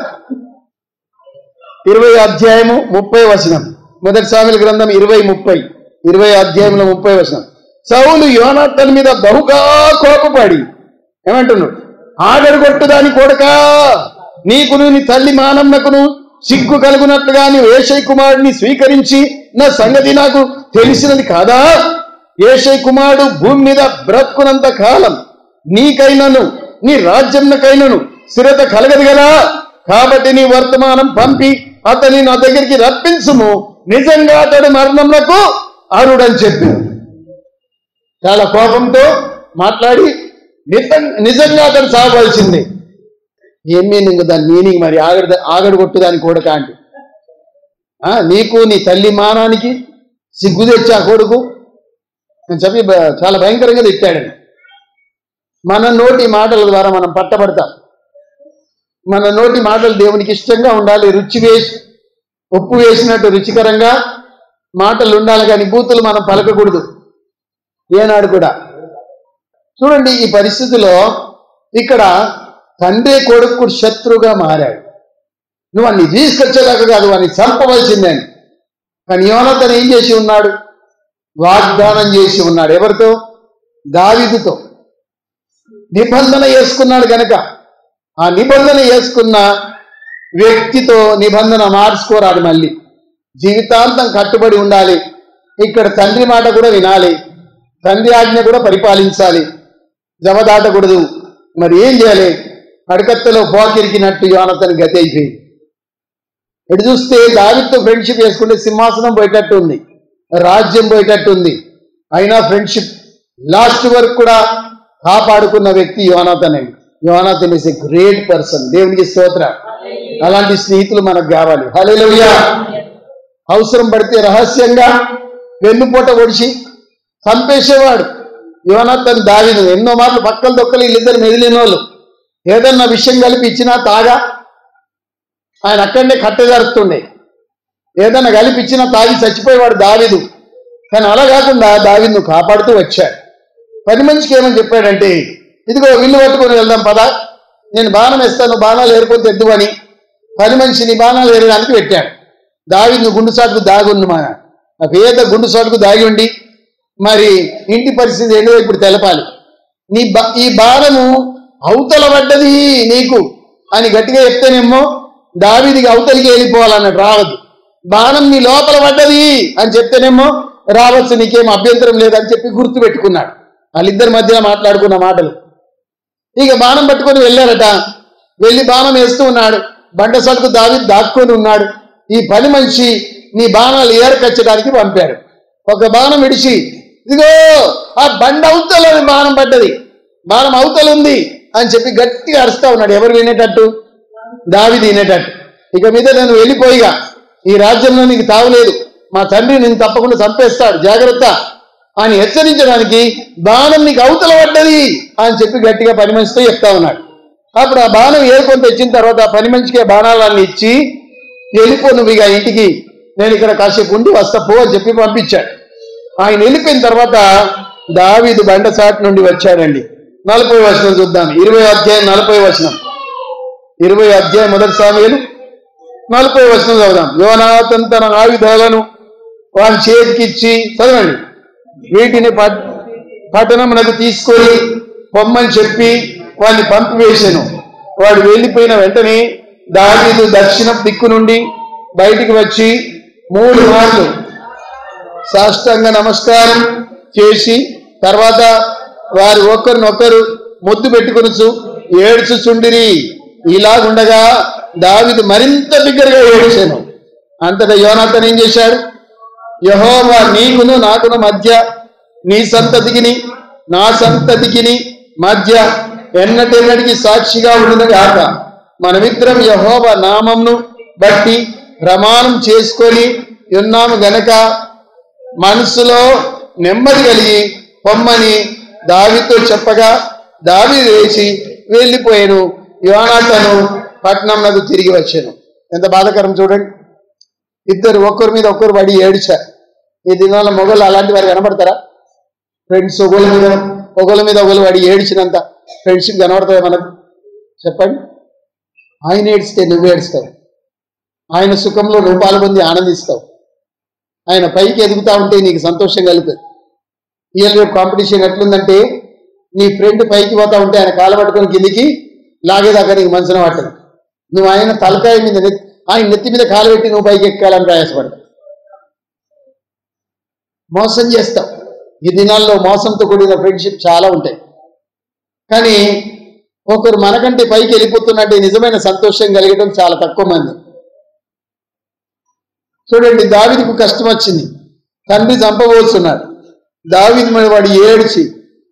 20వ అధ్యాయము 30వ వచనం, మొదటి సామెల గ్రంథం 20:30, 20వ అధ్యాయంలో 30వ వచనం. సౌలు యోనాతాను మీద బహుగా కోపపడి ఏమంటున్నాడు? ఆగడగొట్టుదాని కొడుకా, నీకును నీ తల్లి మానమ్మకును సిగ్గు కలుగునట్లుగా నీవు యేషై కుమారుడిని స్వీకరించి నా సంగతి నాకు తెలిసినది కాదా? యేషై కుమారుడు భూమి మీద బ్రతుకునంత కాలం నీకైనను నీ రాజ్యంకైనను స్థిరత కలగదు కదా. కాబట్టి నీ వర్తమానం పంపి అతని నా దగ్గరికి రప్పించుము, నిజంగా అతడు మరణంలకు అర్హుడని చెప్పాడు. చాలా కోపంతో మాట్లాడి నిజంగా అతడు సాగవలసిందే. ఏం మీనింగ్ దాని మీనింగ్ మరి? ఆగడగొట్టు దాని కొడుక అంటే నీకు నీ తల్లి మానానికి సిగ్గు తెచ్చా కొడుకు అని చెప్పి చాలా భయంకరంగా తిట్టాడని. మన నోటి మాటల ద్వారా మనం పట్టబడతాం. మన నోటి మాటలు దేవునికి ఇష్టంగా ఉండాలి, ఉప్పు వేసినట్టు రుచికరంగా మాటలు ఉండాలి, కానీ బూతులు మనం పలకకూడదు ఏనాడు కూడా. చూడండి, ఈ పరిస్థితిలో ఇక్కడ తండ్రి కొడుకు శత్రువుగా మారాడు. నువ్వు అన్ని తీసుకొచ్చేదాకా కాదు, వాడిని చంపవలసిందే అని. కానీ యోనాతాను ఏం చేసి ఉన్నాడు? వాగ్దానం చేసి ఉన్నాడు. ఎవరితో? దావీదుతో నిబంధన వేసుకున్నాడు కనుక ఆ నిబంధన వేసుకున్న వ్యక్తితో నిబంధన మార్చుకోరాడు. మళ్ళీ జీవితాంతం కట్టుబడి ఉండాలి. ఇక్కడ తండ్రి మాట కూడా వినాలి, తండ్రి ఆజ్ఞ కూడా పరిపాలించాలి, జవదాటకూడదు. మరి ఏం చేయాలి? అడకత్తలో పోకిరికినట్టు యోనాతాను గతి అయిపోయింది. ఎటు చూస్తే దావీదుతో ఫ్రెండ్షిప్ చేసుకుంటే సింహాసనం పోయేటట్టు ఉంది, రాజ్యం పోయేటట్టు ఉంది. అయినా ఫ్రెండ్షిప్ లాస్ట్ వరకు కూడా కాపాడుకున్న వ్యక్తి యోనాతాను. Yonatan is a great person. దేవునికి స్తోత్రం. అలాంటి స్నేహితులు మనకు కావాలి. హల్లెలూయా. అవసరం పడితే రహస్యంగా వెన్నుపోట ఒడిచి చంపేసేవాడు యోనాథన్ దావీదు. ఎన్నో మార్లు పక్కల దొక్కలు వీళ్ళిద్దరు మెదిలిన వాళ్ళు. ఏదన్నా విషయం కలిపి ఇచ్చినా తాగా ఆయన అక్కడనే కట్టెజరుతుండే. ఏదన్నా కలిపి ఇచ్చినా తాగి చచ్చిపోయేవాడు దావీదు. కానీ అలా కాకుండా దావీదును కాపాడుతూ వచ్చాడు. పని మనిషికి ఏమని చెప్పాడంటే, ఇదిగో విల్లు పట్టుకొని వెళ్దాం పదా, నేను బాణం వేస్తాను, బాణాలు ఏరుకొని తెద్దు అని పని మనిషిని బాణాలు ఏరడానికి పెట్టాడు. దావీదును గుండు సాటుకు దాగి ఉంది. మన ఆ పేద గుండు సాటుకు దాగి ఉండి మరి ఇంటి పరిస్థితి ఏంటో ఇప్పుడు తెలపాలి. ఈ బాణము అవతల పడ్డది నీకు అని గట్టిగా చెప్తేనేమో దావీదుకి అవతలికి వెళ్ళిపోవాలన్నట్టు రావద్దు. బాణం నీ లోపల పడ్డది అని చెప్తేనేమో రావచ్చు, నీకేం అభ్యంతరం లేదని చెప్పి గుర్తు పెట్టుకున్నాడు. వాళ్ళిద్దరి మధ్యలో మాట్లాడుకున్న మాటలు. ఇక బాణం పట్టుకొని వెళ్ళారట. వెళ్ళి బాణం వేస్తూ ఉన్నాడు. బండ సడుకు దావీదు దాక్కుని ఉన్నాడు. ఈ పని మనిషి నీ బాణాలు ఏరకచ్చడానికి పంపాడు. ఒక బాణం విడిచి, ఇదిగో ఆ బండ అవతల బాణం పడ్డది, బాణం అవతల ఉంది అని చెప్పి గట్టిగా అరుస్తా ఉన్నాడు. ఎవరు వినేటట్టు? దావీదు వినేటట్టు. ఇక మీద నేను వెళ్ళిపోయిగా, ఈ రాజ్యంలో నీకు తావులేదు, మా తండ్రి నేను తప్పకుండా చంపేస్తాడు, జాగ్రత్త అని హెచ్చరించడానికి బాణం నీకు అవతల పడ్డది అని చెప్పి గట్టిగా పని మనిషితో చెప్తా ఉన్నాడు. అప్పుడు ఆ బాణం ఏరుకొని తెచ్చిన తర్వాత ఆ పని మనిషికి బాణాలన్నీ ఇచ్చి, వెళ్ళిపో నువ్వు ఇక ఇంటికి, నేను ఇక్కడ కాసేపు ఉండి వస్తా పో అని చెప్పి పంపించాడు. ఆయన వెళ్ళిపోయిన తర్వాత దావీదు బండ చాటు నుండి వచ్చాడండి. 40వ వచనం చూద్దాం. 20వ అధ్యాయం 40వ వచనం. 20వ అధ్యాయం 1 సమూయేలు 40వ వచనం చదువుదాం. యోనాథన్ తన ఆయుధాలను వారి చేతికిచ్చి, చదవండి, వీటిని పట్టణమునకు తీసుకొని పొమ్మని చెప్పి వాడిని పంపివేశాను. వాడు వెళ్ళిపోయిన వెంటనే దావీదు దక్షిణ దిక్కు నుండి బయటికి వచ్చి 3 మార్లు సాష్టాంగ నమస్కారం చేసి తర్వాత వారు ఒకరినొకరు ముద్దు పెట్టుకొనుచు ఏడ్చుచుండిరి. ఇలాగుండగా దావీదు మరింత బిగ్గరగా ఏడ్చాను. అంతటా యోనాథన్ ఏం చేశాడు? యెహోవా నీకును నాకును మధ్య, నీ సంతతికిని నా సంతతికిని మధ్య ఎన్నటెన్నటికి సాక్షిగా ఉన్నది కాక, మనమిద్దరం యెహోవా నామమును బట్టి ప్రమాణం చేసుకొని ఉన్నాము గనక మనసులో నెమ్మది కలిగి పొమ్మని దావీదుతో చెప్పగా దావీదు లేచి వెళ్ళిపోయాను. యోనాథను పట్టణంకు తిరిగి వచ్చాను. ఎంత బాధాకరం చూడండి. ఇద్దరు ఒకరి మీద ఒకరు పడి ఏడ్చారు. ఈ దినాల మొగలు అలాంటి వారు కనబడతారా? ఫ్రెండ్స్ ఒకళ్ళ మీద ఒకళ్ళు పడి ఏడ్చినంత ఫ్రెండ్షిప్ కనబడుతుంది మనకు? చెప్పండి. ఆయన ఏడ్చితే నువ్వు ఏడుస్తావు, ఆయన సుఖంలో నువ్వు పాల్గొంది ఆనందిస్తావు, ఆయన పైకి ఎదుగుతా ఉంటే నీకు సంతోషం కలుగుతుంది. ఇవాళ రేపు కాంపిటీషన్ ఎట్లుందంటే, నీ ఫ్రెండ్ పైకి పోతా ఉంటే ఆయన కాలు పట్టుకొని కిందికి లాగేదాకా నీకు మనసున పట్టదు. నువ్వు ఆయన తలకాయ మీద ఆయన నెత్తి మీద కాలు పెట్టి నువ్వు పైకి ఎక్కాలని ప్రయాసపడతావు. మోసం చేస్తావు. ఈ దినాల్లో మోసంతో కూడిన ఫ్రెండ్షిప్ చాలా ఉంటాయి. కానీ ఒకరు మనకంటే పైకి వెళ్ళిపోతున్నట్టే నిజమైన సంతోషం కలిగడం చాలా తక్కువ మంది. చూడండి, దావీదుకు కష్టం వచ్చింది, తండ్రి చంపబోతున్నాడు. దావీదు మీద వాడు ఏడ్చి,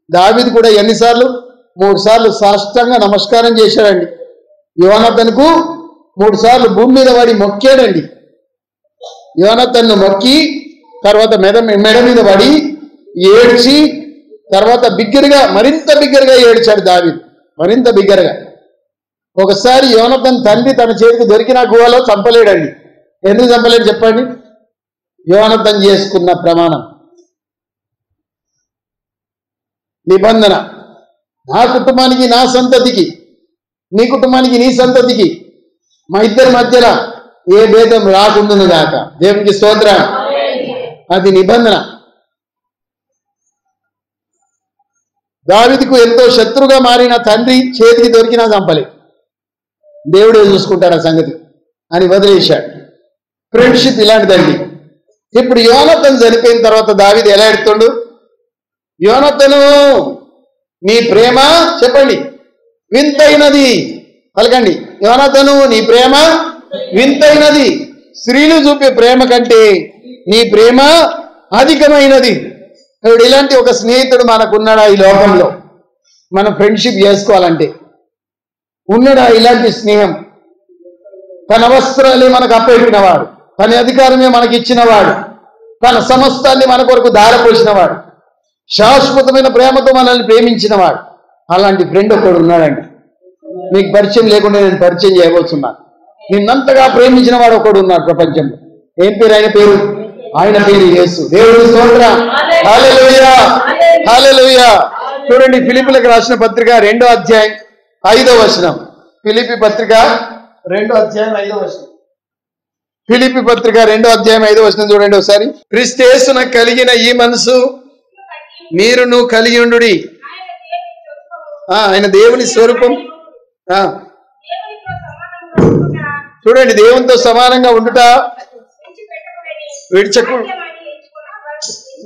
దావీదు కూడా ఎన్నిసార్లు? 3 సార్లు సాష్టాంగ నమస్కారం చేశాడండి. యోనాథన్కు 3 సార్లు భూమి మీద వాడి మొక్కాడండి. యోనాథన్ను మొక్కి తర్వాత మెడ మీద పడి ఏడ్చి తర్వాత బిగ్గరగా, మరింత బిగ్గరగా ఏడ్చాడు దావీదు, మరింత బిగ్గరగా. ఒకసారి యోనాథన్ తండ్రి తన చేతికి దొరికిన గుహలో చంపలేడండి. ఎందుకు చంపలేడు చెప్పండి? యోనాథన్ చేసుకున్న ప్రమాణం, నిబంధన, నా కుటుంబానికి నా సంతతికి, నీ కుటుంబానికి నీ సంతతికి, మా ఇద్దరి మధ్యలో ఏ భేదం రాకుండును గాక. దేవునికి స్తోత్రం. అది నిబంధన. దావీదుకు ఎంతో శత్రుగా మారిన తండ్రి చేతికి దొరికినా చంపలేదు. దేవుడే చూసుకుంటాడు ఆ సంగతి అని వదిలేశాడు. ఫ్రెండ్షిప్ ఇలాంటిదండి. ఇప్పుడు యోనాథన్ చనిపోయిన తర్వాత దావీదు ఎలా ఎడుతుండు? యోనాథను నీ ప్రేమ, చెప్పండి, వింతైనది. పలకండి, యోనాథను నీ ప్రేమ వింతైనది. స్త్రీలు చూపే ప్రేమ కంటే నీ ప్రేమ అధికమైనది. ఇప్పుడు ఇలాంటి ఒక స్నేహితుడు మనకున్నాడా ఈ లోకంలో? మనం ఫ్రెండ్షిప్ చేసుకోవాలంటే ఉన్నడా ఇలాంటి స్నేహం? తన వస్త్రాలే మనకు అప్పగించినవాడు, తన అధికారమే మనకి ఇచ్చినవాడు, తన సమస్తాన్ని మన కొరకు ధారపోసినవాడు, శాశ్వతమైన ప్రేమతో మనల్ని ప్రేమించినవాడు. అలాంటి ఫ్రెండ్ ఒకడు ఉన్నాడండి. మీకు పరిచయం లేకుండా నేను పరిచయం చేయబోతున్నాను. నిన్నంతగా ప్రేమించిన వాడు ఒకడు ఉన్నాడు ప్రపంచంలో. ఏం పేరు ఆయన పేరు? ఆయన పేరు యేసు. దేవుడి స్తోత్రం. హల్లెలూయా, హల్లెలూయా. చూడండి, ఫిలిప్పీలకు రాసిన పత్రిక 2వ అధ్యాయం 5వ వచనం. ఫిలిప్పీ పత్రిక 2వ అధ్యాయం 5వ వచనం. ఫిలిప్పీ పత్రిక 2వ అధ్యాయం 5వ వచనం చూడండి ఒకసారి. క్రీస్తు యేసున కలిగిన ఈ మనసు మీరును కలిగి ఉండుడి. ఆయన దేవుని స్వరూపం. చూడండి, దేవునితో సమానంగా ఉండుట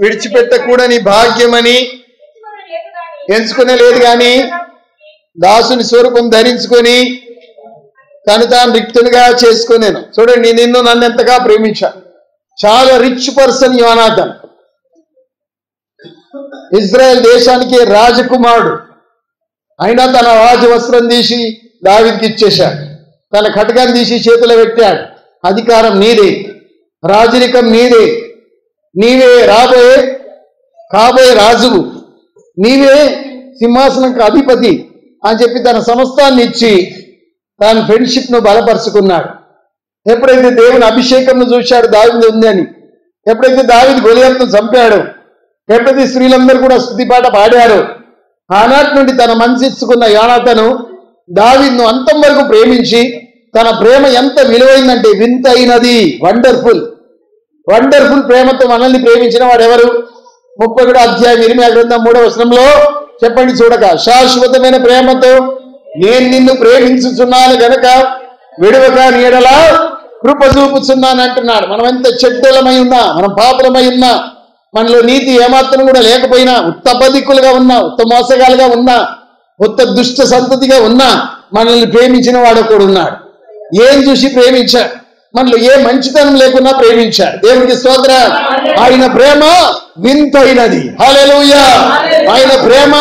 విడిచిపెట్టకూడని భాగ్యమని ఎంచుకునే లేదు కానీ దాసుని స్వరూపం ధరించుకొని తను తాను రిక్తునిగా చేసుకునేను. చూడండి, నిన్ను నన్ను ఎంతగా ప్రేమించా. చాలా రిచ్ పర్సన్ యోనాథన్. ఇజ్రాయెల్ దేశానికి రాజకుమారుడు. అయినా తన రాజు వస్త్రం తీసి దావీదుకి ఇచ్చేశాడు. తన ఖడ్గాన్ని తీసి చేతిలో పెట్టాడు. అధికారం నీదే, రాజరికం నీదే, నీవే కాబోయే రాజువు, నీవే సింహాసనంకు అధిపతి అని చెప్పి తన సమస్తాన్ని ఇచ్చి తన ఫ్రెండ్షిప్ ను బలపరుచుకున్నాడు. ఎప్పుడైతే దేవుని అభిషేకంను చూశాడు దావీదు ఉందని, ఎప్పుడైతే దావీదు గొలియాతును చంపాడు, ఎప్పుడైతే స్త్రీలందరూ కూడా స్తుతిపాట పాడారు, ఆనాటి నుండి తన మనసు ఇచ్చుకున్న యోనాతాను దావీదును అంతం వరకు ప్రేమించి, తన ప్రేమ ఎంత విలువైందంటే వింతైనది, వండర్ఫుల్ ప్రేమతో మనల్ని ప్రేమించిన వాడు ఎవరు? 31వ అధ్యాయం ఇర్మీయా గ్రంథం 3వ వచనంలో చెప్పండి చూడక, శాశ్వతమైన ప్రేమతో నేను నిన్ను ప్రేమించుచున్నాను గనక విడవక నీడలా కృప చూపుచున్నాను అంటున్నాడు. మనం ఎంత చెడ్డలమై ఉన్నా, మనం పాపలమై ఉన్నా, మనలో నీతి ఏమాత్రం కూడా లేకపోయినా, ఉత్త బదికులుగా ఉన్నా, ఉత్త మోసగాలుగా ఉన్నా, ఉత్త దుష్ట సంతతిగా ఉన్నా, మనల్ని ప్రేమించిన వాడు ఒకడు ఉన్నాడు. ఏం చూసి ప్రేమించాడు? మనలో ఏ మంచితనం లేకున్నా ప్రేమించాడు. దేవునికి స్తోత్రం. ఆయన ప్రేమ వింతైనది. హల్లెలూయా. ఆయన ప్రేమ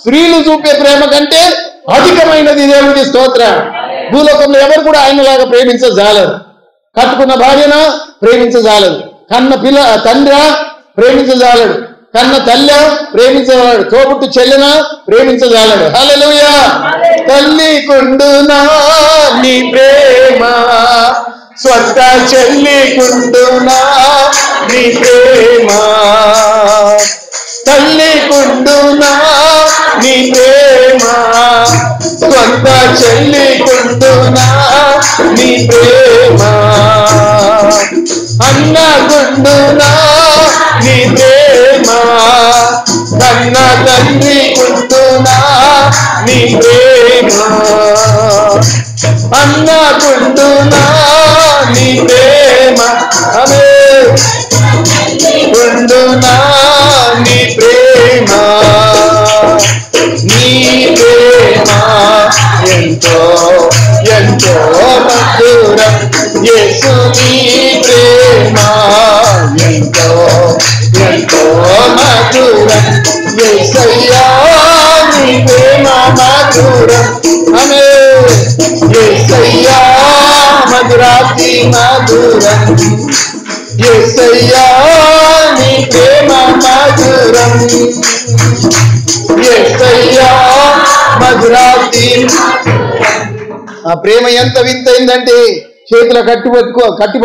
స్త్రీలు చూపే ప్రేమ కంటే అధికమైనది. దేవునికి స్తోత్రం. భూలోకంలో ఎవరు కూడా ఆయనలాగా ప్రేమించజాలరు. కట్టుకున్న భార్యన ప్రేమించజాలరు, కన్న తండ్రి ప్రేమించజాలడు, కన్న తల్లి ప్రేమించగలడు, తోబుట్టు చెల్లిన ప్రేమించగలడు. హల్లెలూయా. తల్లి కుండునా నీ ప్రేమ, స్వంత చెల్లి కుండునా నీ ప్రేమ, తల్లి కుండునా నీ ప్రేమ, స్వంత చెల్లి కుండునా నీ ప్రేమ, అన్న కుండునా నీ ప్రేమ, కన్న తండ్రి కుండునా నీ ప్రేమ, అన్న కుండునా నీ ప్రేమ, అమే కుండునా నీ ప్రేమ, నీ ప్రేమ ఎంతో ఎంతో మధురం, యేసు నీ ప్రేమ ఎంతో ఎంతో మధురం, యేసయ్యా నీ ప్రేమ మధురం, అమే యేసయ్యా మధురాతి మధురం, యేసయ్యా నీ ప్రేమ మధురం, యేసయ్యా మధురాతి. ఆ ప్రేమ ఎంత వింతైందంటే, చేతుల కట్టి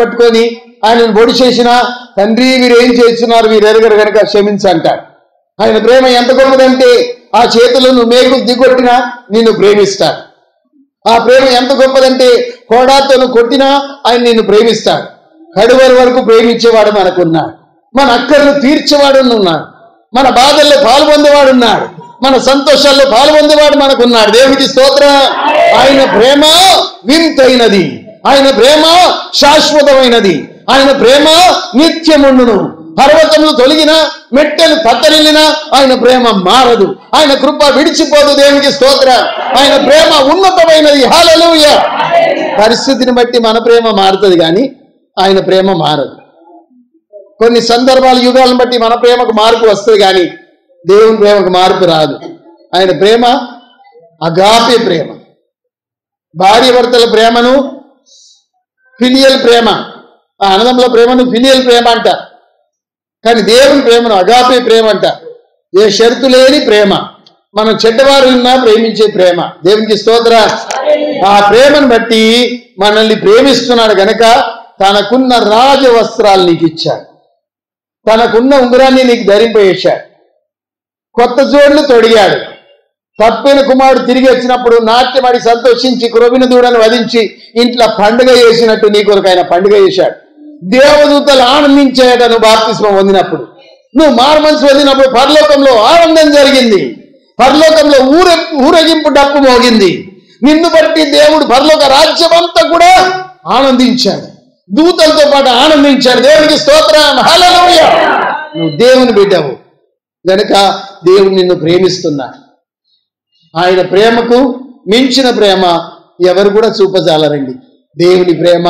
పట్టుకొని ఆయనను బొడి చేసిన తండ్రి వీరేం చేస్తున్నారు వీరు ఎరగరు కనుక క్షమించంటాడు. ఆయన ప్రేమ ఎంత గొప్పదంటే, ఆ చేతులను మేకులు దిగొట్టినా నిన్ను ప్రేమిస్తాడు. ఆ ప్రేమ ఎంత గొప్పదంటే, కోడాతో కొట్టినా ఆయన నిన్ను ప్రేమిస్తాడు. కడువరి వరకు ప్రేమించేవాడు మనకున్నాడు. మన అక్కర్లు తీర్చేవాడు ఉన్నాడు. మన బాధల్లో పాల్పొందేవాడున్నాడు. మన సంతోషాల్లో పాల్పొందేవాడు మనకున్నాడు. దేవునికి స్తోత్రం. ఆయన ప్రేమ వింతైనది, ఆయన ప్రేమ శాశ్వతమైనది, ఆయన ప్రేమ నిత్యముండును. పర్వతములు తొలగిన, మెట్టెలు తత్తరిల్లినా ఆయన ప్రేమ మారదు. ఆయన కృప విడిచిపోదు. దేవునికి స్తోత్రం. ఆయన ప్రేమ ఉన్నతమైనది. హల్లెలూయా. పరిస్థితిని బట్టి మన ప్రేమ మారుతుంది కానీ ఆయన ప్రేమ మారదు. కొన్ని సందర్భాలు, యుగాలను బట్టి మన ప్రేమకు మార్పు వస్తుంది కానీ దేవుని ప్రేమకు మార్పు రాదు. ఆయన ప్రేమ అగాపే ప్రేమ. భార్య భర్తల ప్రేమను ఫిలియల్ ప్రేమ, ఆ అన్నదమ్ముల ప్రేమను ఫిలియల్ ప్రేమ అంట. కానీ దేవుని ప్రేమను అగాపే ప్రేమ అంట. ఏ షరతు లేని ప్రేమ, మనం చెడ్డవారు ఉన్నా ప్రేమించే ప్రేమ. దేవునికి స్తోత్రం. ఆ ప్రేమను బట్టి మనల్ని ప్రేమిస్తున్నాడు గనక తనకున్న రాజ వస్త్రాలు నీకు ఇచ్చాడు, తనకున్న ఉంగరాన్ని నీకు ధరింపజేశాడు, కొత్త జోడ్లు తొడిగాడు. తప్పిన కుమారుడు తిరిగి వచ్చినప్పుడు నాట్యమాడి సంతోషించి క్రొవ్విన దూడను వధించి ఇంట్లో పండుగ చేసినట్టు నీ కొరకు ఆయన పండుగ చేశాడు. దేవదూతలు ఆనందించాయట నువ్వు బాప్తిస్మం పొందినప్పుడు, నువ్వు మారుమనసు పొందినప్పుడు పరలోకంలో ఆనందం జరిగింది, పరలోకంలో ఊరేగింపు డప్పు మోగింది. నిన్ను బట్టి దేవుడు పరలోక రాజ్యం అంతా కూడా ఆనందించాడు, దూతలతో పాటు ఆనందించాడు. దేవునికి స్తోత్రం, హల్లెలూయా. నువ్వు దేవుని బిడ్డవు గనుక దేవుడు నిన్ను ప్రేమిస్తున్నాడు. ఆయన ప్రేమకు మించిన ప్రేమ ఎవరు కూడా చూపజాలరండి. దేవుని ప్రేమ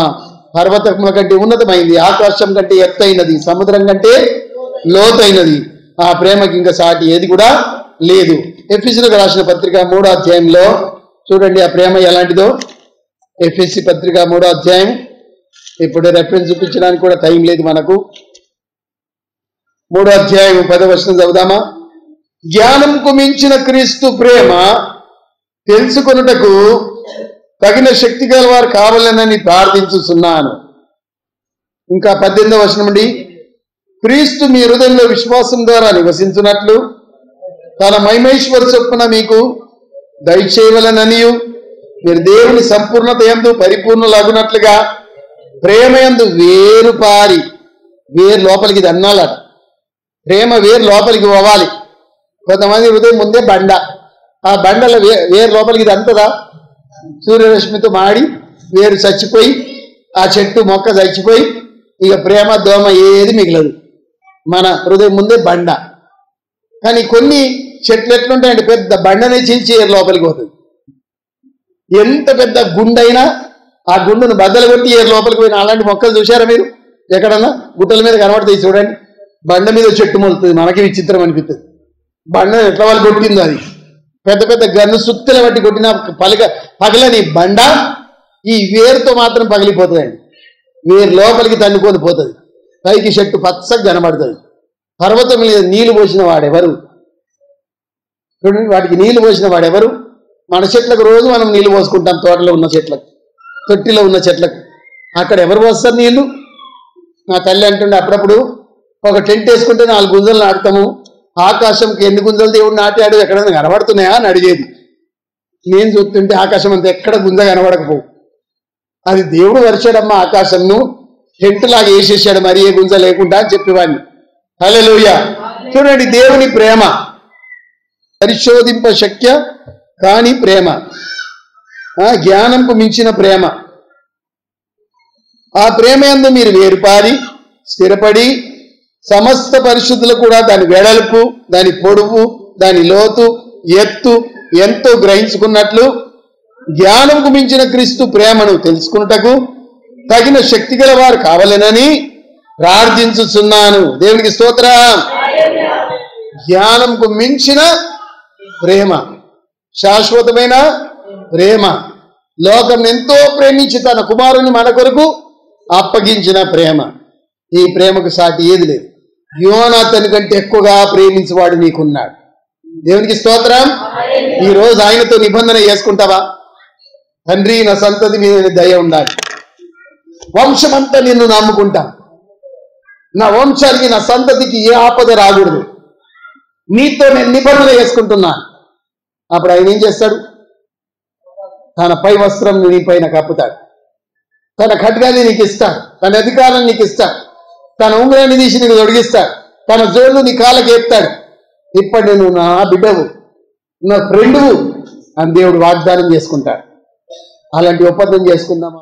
పర్వతముల కంటే ఉన్నతమైంది, ఆకాశం కంటే ఎత్తైనది, సముద్రం కంటే లోతైనది. ఆ ప్రేమకి ఇంకా సాటి ఏది కూడా లేదు. ఎఫెసీయులకు రాసిన పత్రిక 3వ అధ్యాయంలో చూడండి ఆ ప్రేమ ఎలాంటిదో. ఎఫెసీ పత్రిక 3వ అధ్యాయం, ఇప్పుడు రెఫరెన్స్ చూపించడానికి కూడా టైం లేదు మనకు. 3వ అధ్యాయం 10వ వచనం చదువుదామా. జ్ఞానంకు మించిన క్రీస్తు ప్రేమ తెలుసుకొనుటకు తగిన శక్తి గల వారు కావాలనని ప్రార్థించుతున్నాను. ఇంకా 18వ వచనం నుండి, క్రీస్తు మీ హృదయంలో విశ్వాసం ద్వారా నివసించున్నట్లు తన మహిమైశ్వర చొప్పున మీకు దయచేయవలననియు మీరు దేవుని సంపూర్ణత యందు పరిపూర్ణులగునట్లుగా ప్రేమ యందు వేరు పారి, వేరు లోపలికి ఇది అన్నాలట, ప్రేమ వేరు లోపలికి పోవాలి. కొంతమంది హృదయం ముందే బండ, ఆ బండలో వేరు లోపలికి ఇది అంతదా, సూర్యరశ్మితో మాడి వేరు చచ్చిపోయి ఆ చెట్టు మొక్క చచ్చిపోయి ఇక ప్రేమ దోమ ఏది మిగలదు. మన హృదయం ముందే బండ. కానీ కొన్ని చెట్లు ఎట్లుంటాయంటే పెద్ద బండనే చీల్చి ఏరు లోపలికి పోతుంది. ఎంత పెద్ద గుండైనా ఆ గుండును బద్దలు కొట్టి ఏరు లోపలికి పోయిన అలాంటి మొక్కలు చూశారా మీరు ఎక్కడన్నా? గుట్టల మీద కనబడతాయి చూడండి. బండ మీద చెట్టు మొలుతుంది, మనకి విచిత్రం అనిపిస్తుంది. బండ ఎట్లా వాళ్ళు కొట్టిందో అది పెద్ద పెద్ద గన్ను సుత్తెల బట్టి కొట్టిన పగలని బండ ఈ వేరుతో మాత్రం పగిలిపోతుందండి. వేరు లోపలికి తన్నుకొని పోతుంది, పైకి చెట్టు పచ్చగా కనబడుతుంది. పర్వతం మీద నీళ్లు పోసిన వాడెవరు? వాటికి నీళ్లు పోసిన వాడెవరు? మన చెట్లకు రోజు మనం నీళ్లు పోసుకుంటాం, తోటలో ఉన్న చెట్లకు, తొట్టిలో ఉన్న చెట్లకు. అక్కడ ఎవరు పోస్తారు నీళ్లు? నా తల్లి అంటుండే అప్పుడప్పుడు ఒక టెంట్ వేసుకుంటే 4 గుంజలు నాటుతాము, ఆకాశంకి ఎన్ని గుంజలు దేవుడు నాటాడు ఎక్కడైనా కనబడుతున్నాయా అని అడిగేది. నేను చూస్తుంటే ఆకాశం అంతా ఎక్కడ గుంజ కనబడకపోవు. అది దేవుడు వరిచాడమ్మా ఆకాశంను, టెంట్ లాగా వేసేసాడు మరి ఏ గుంజ లేకుండా అని చెప్పేవాడిని. హల్లెలూయా. చూడండి దేవుని ప్రేమ పరిశోధింప శక్య కాని ప్రేమ, జ్ఞానంకు మించిన ప్రేమ. ఆ ప్రేమ యందు మీరు వేరుపారి స్థిరపడి సమస్త పరిశుద్ధులు కూడా దాని వెడల్పు, దాని పొడవు, దాని లోతు, ఎత్తు ఎంతో గ్రహించుకున్నట్లు జ్ఞానంకు మించిన క్రీస్తు ప్రేమను తెలుసుకున్నటకు తగిన శక్తి గల వారు కావాలనని ప్రార్థించుచున్నాను. దేవునికి స్తోత్రం. జ్ఞానంకు మించిన ప్రేమ, శాశ్వతమైన ప్రేమ, లోకం ఎంతో ప్రేమించి తన కుమారుని మన కొరకు అప్పగించిన ప్రేమ. ఈ ప్రేమకు సాటి ఏది లేదు. యోనాతను కంటే ఎక్కువగా ప్రేమించేవాడు నీకున్నాడు. దేవునికి స్తోత్రం. ఈ రోజు ఆయనతో నిబంధన చేసుకుంటావా? తండ్రి నా సంతతి మీద దయ ఉండాలి, వంశమంతా నిన్ను నమ్ముకుంటా, నా వంశానికి నా సంతతికి ఏ ఆపద రాకూడదు, నీతో నేను నిబంధన చేసుకుంటున్నాను. అప్పుడు ఆయన ఏం చేస్తాడు? తన పై వస్త్రం నీ పైన కప్పుతాడు, తన ఖడ్గాన్ని నీకు ఇస్తాడు, తన అధికారాన్ని నీకు ఇస్తాడు, తన ఉంగరాన్ని తీసి నీకు తొడిగిస్తాడు, తన జోళ్ళు నీ కాళ్ళకి ఎత్తాడు. ఇప్పటి నువ్వు నా బిడ్డవు, నా ఫ్రెండువు అని దేవుడు వాగ్దానం చేసుకుంటాడు. అలాంటి ఒప్పందం చేసుకుందామా?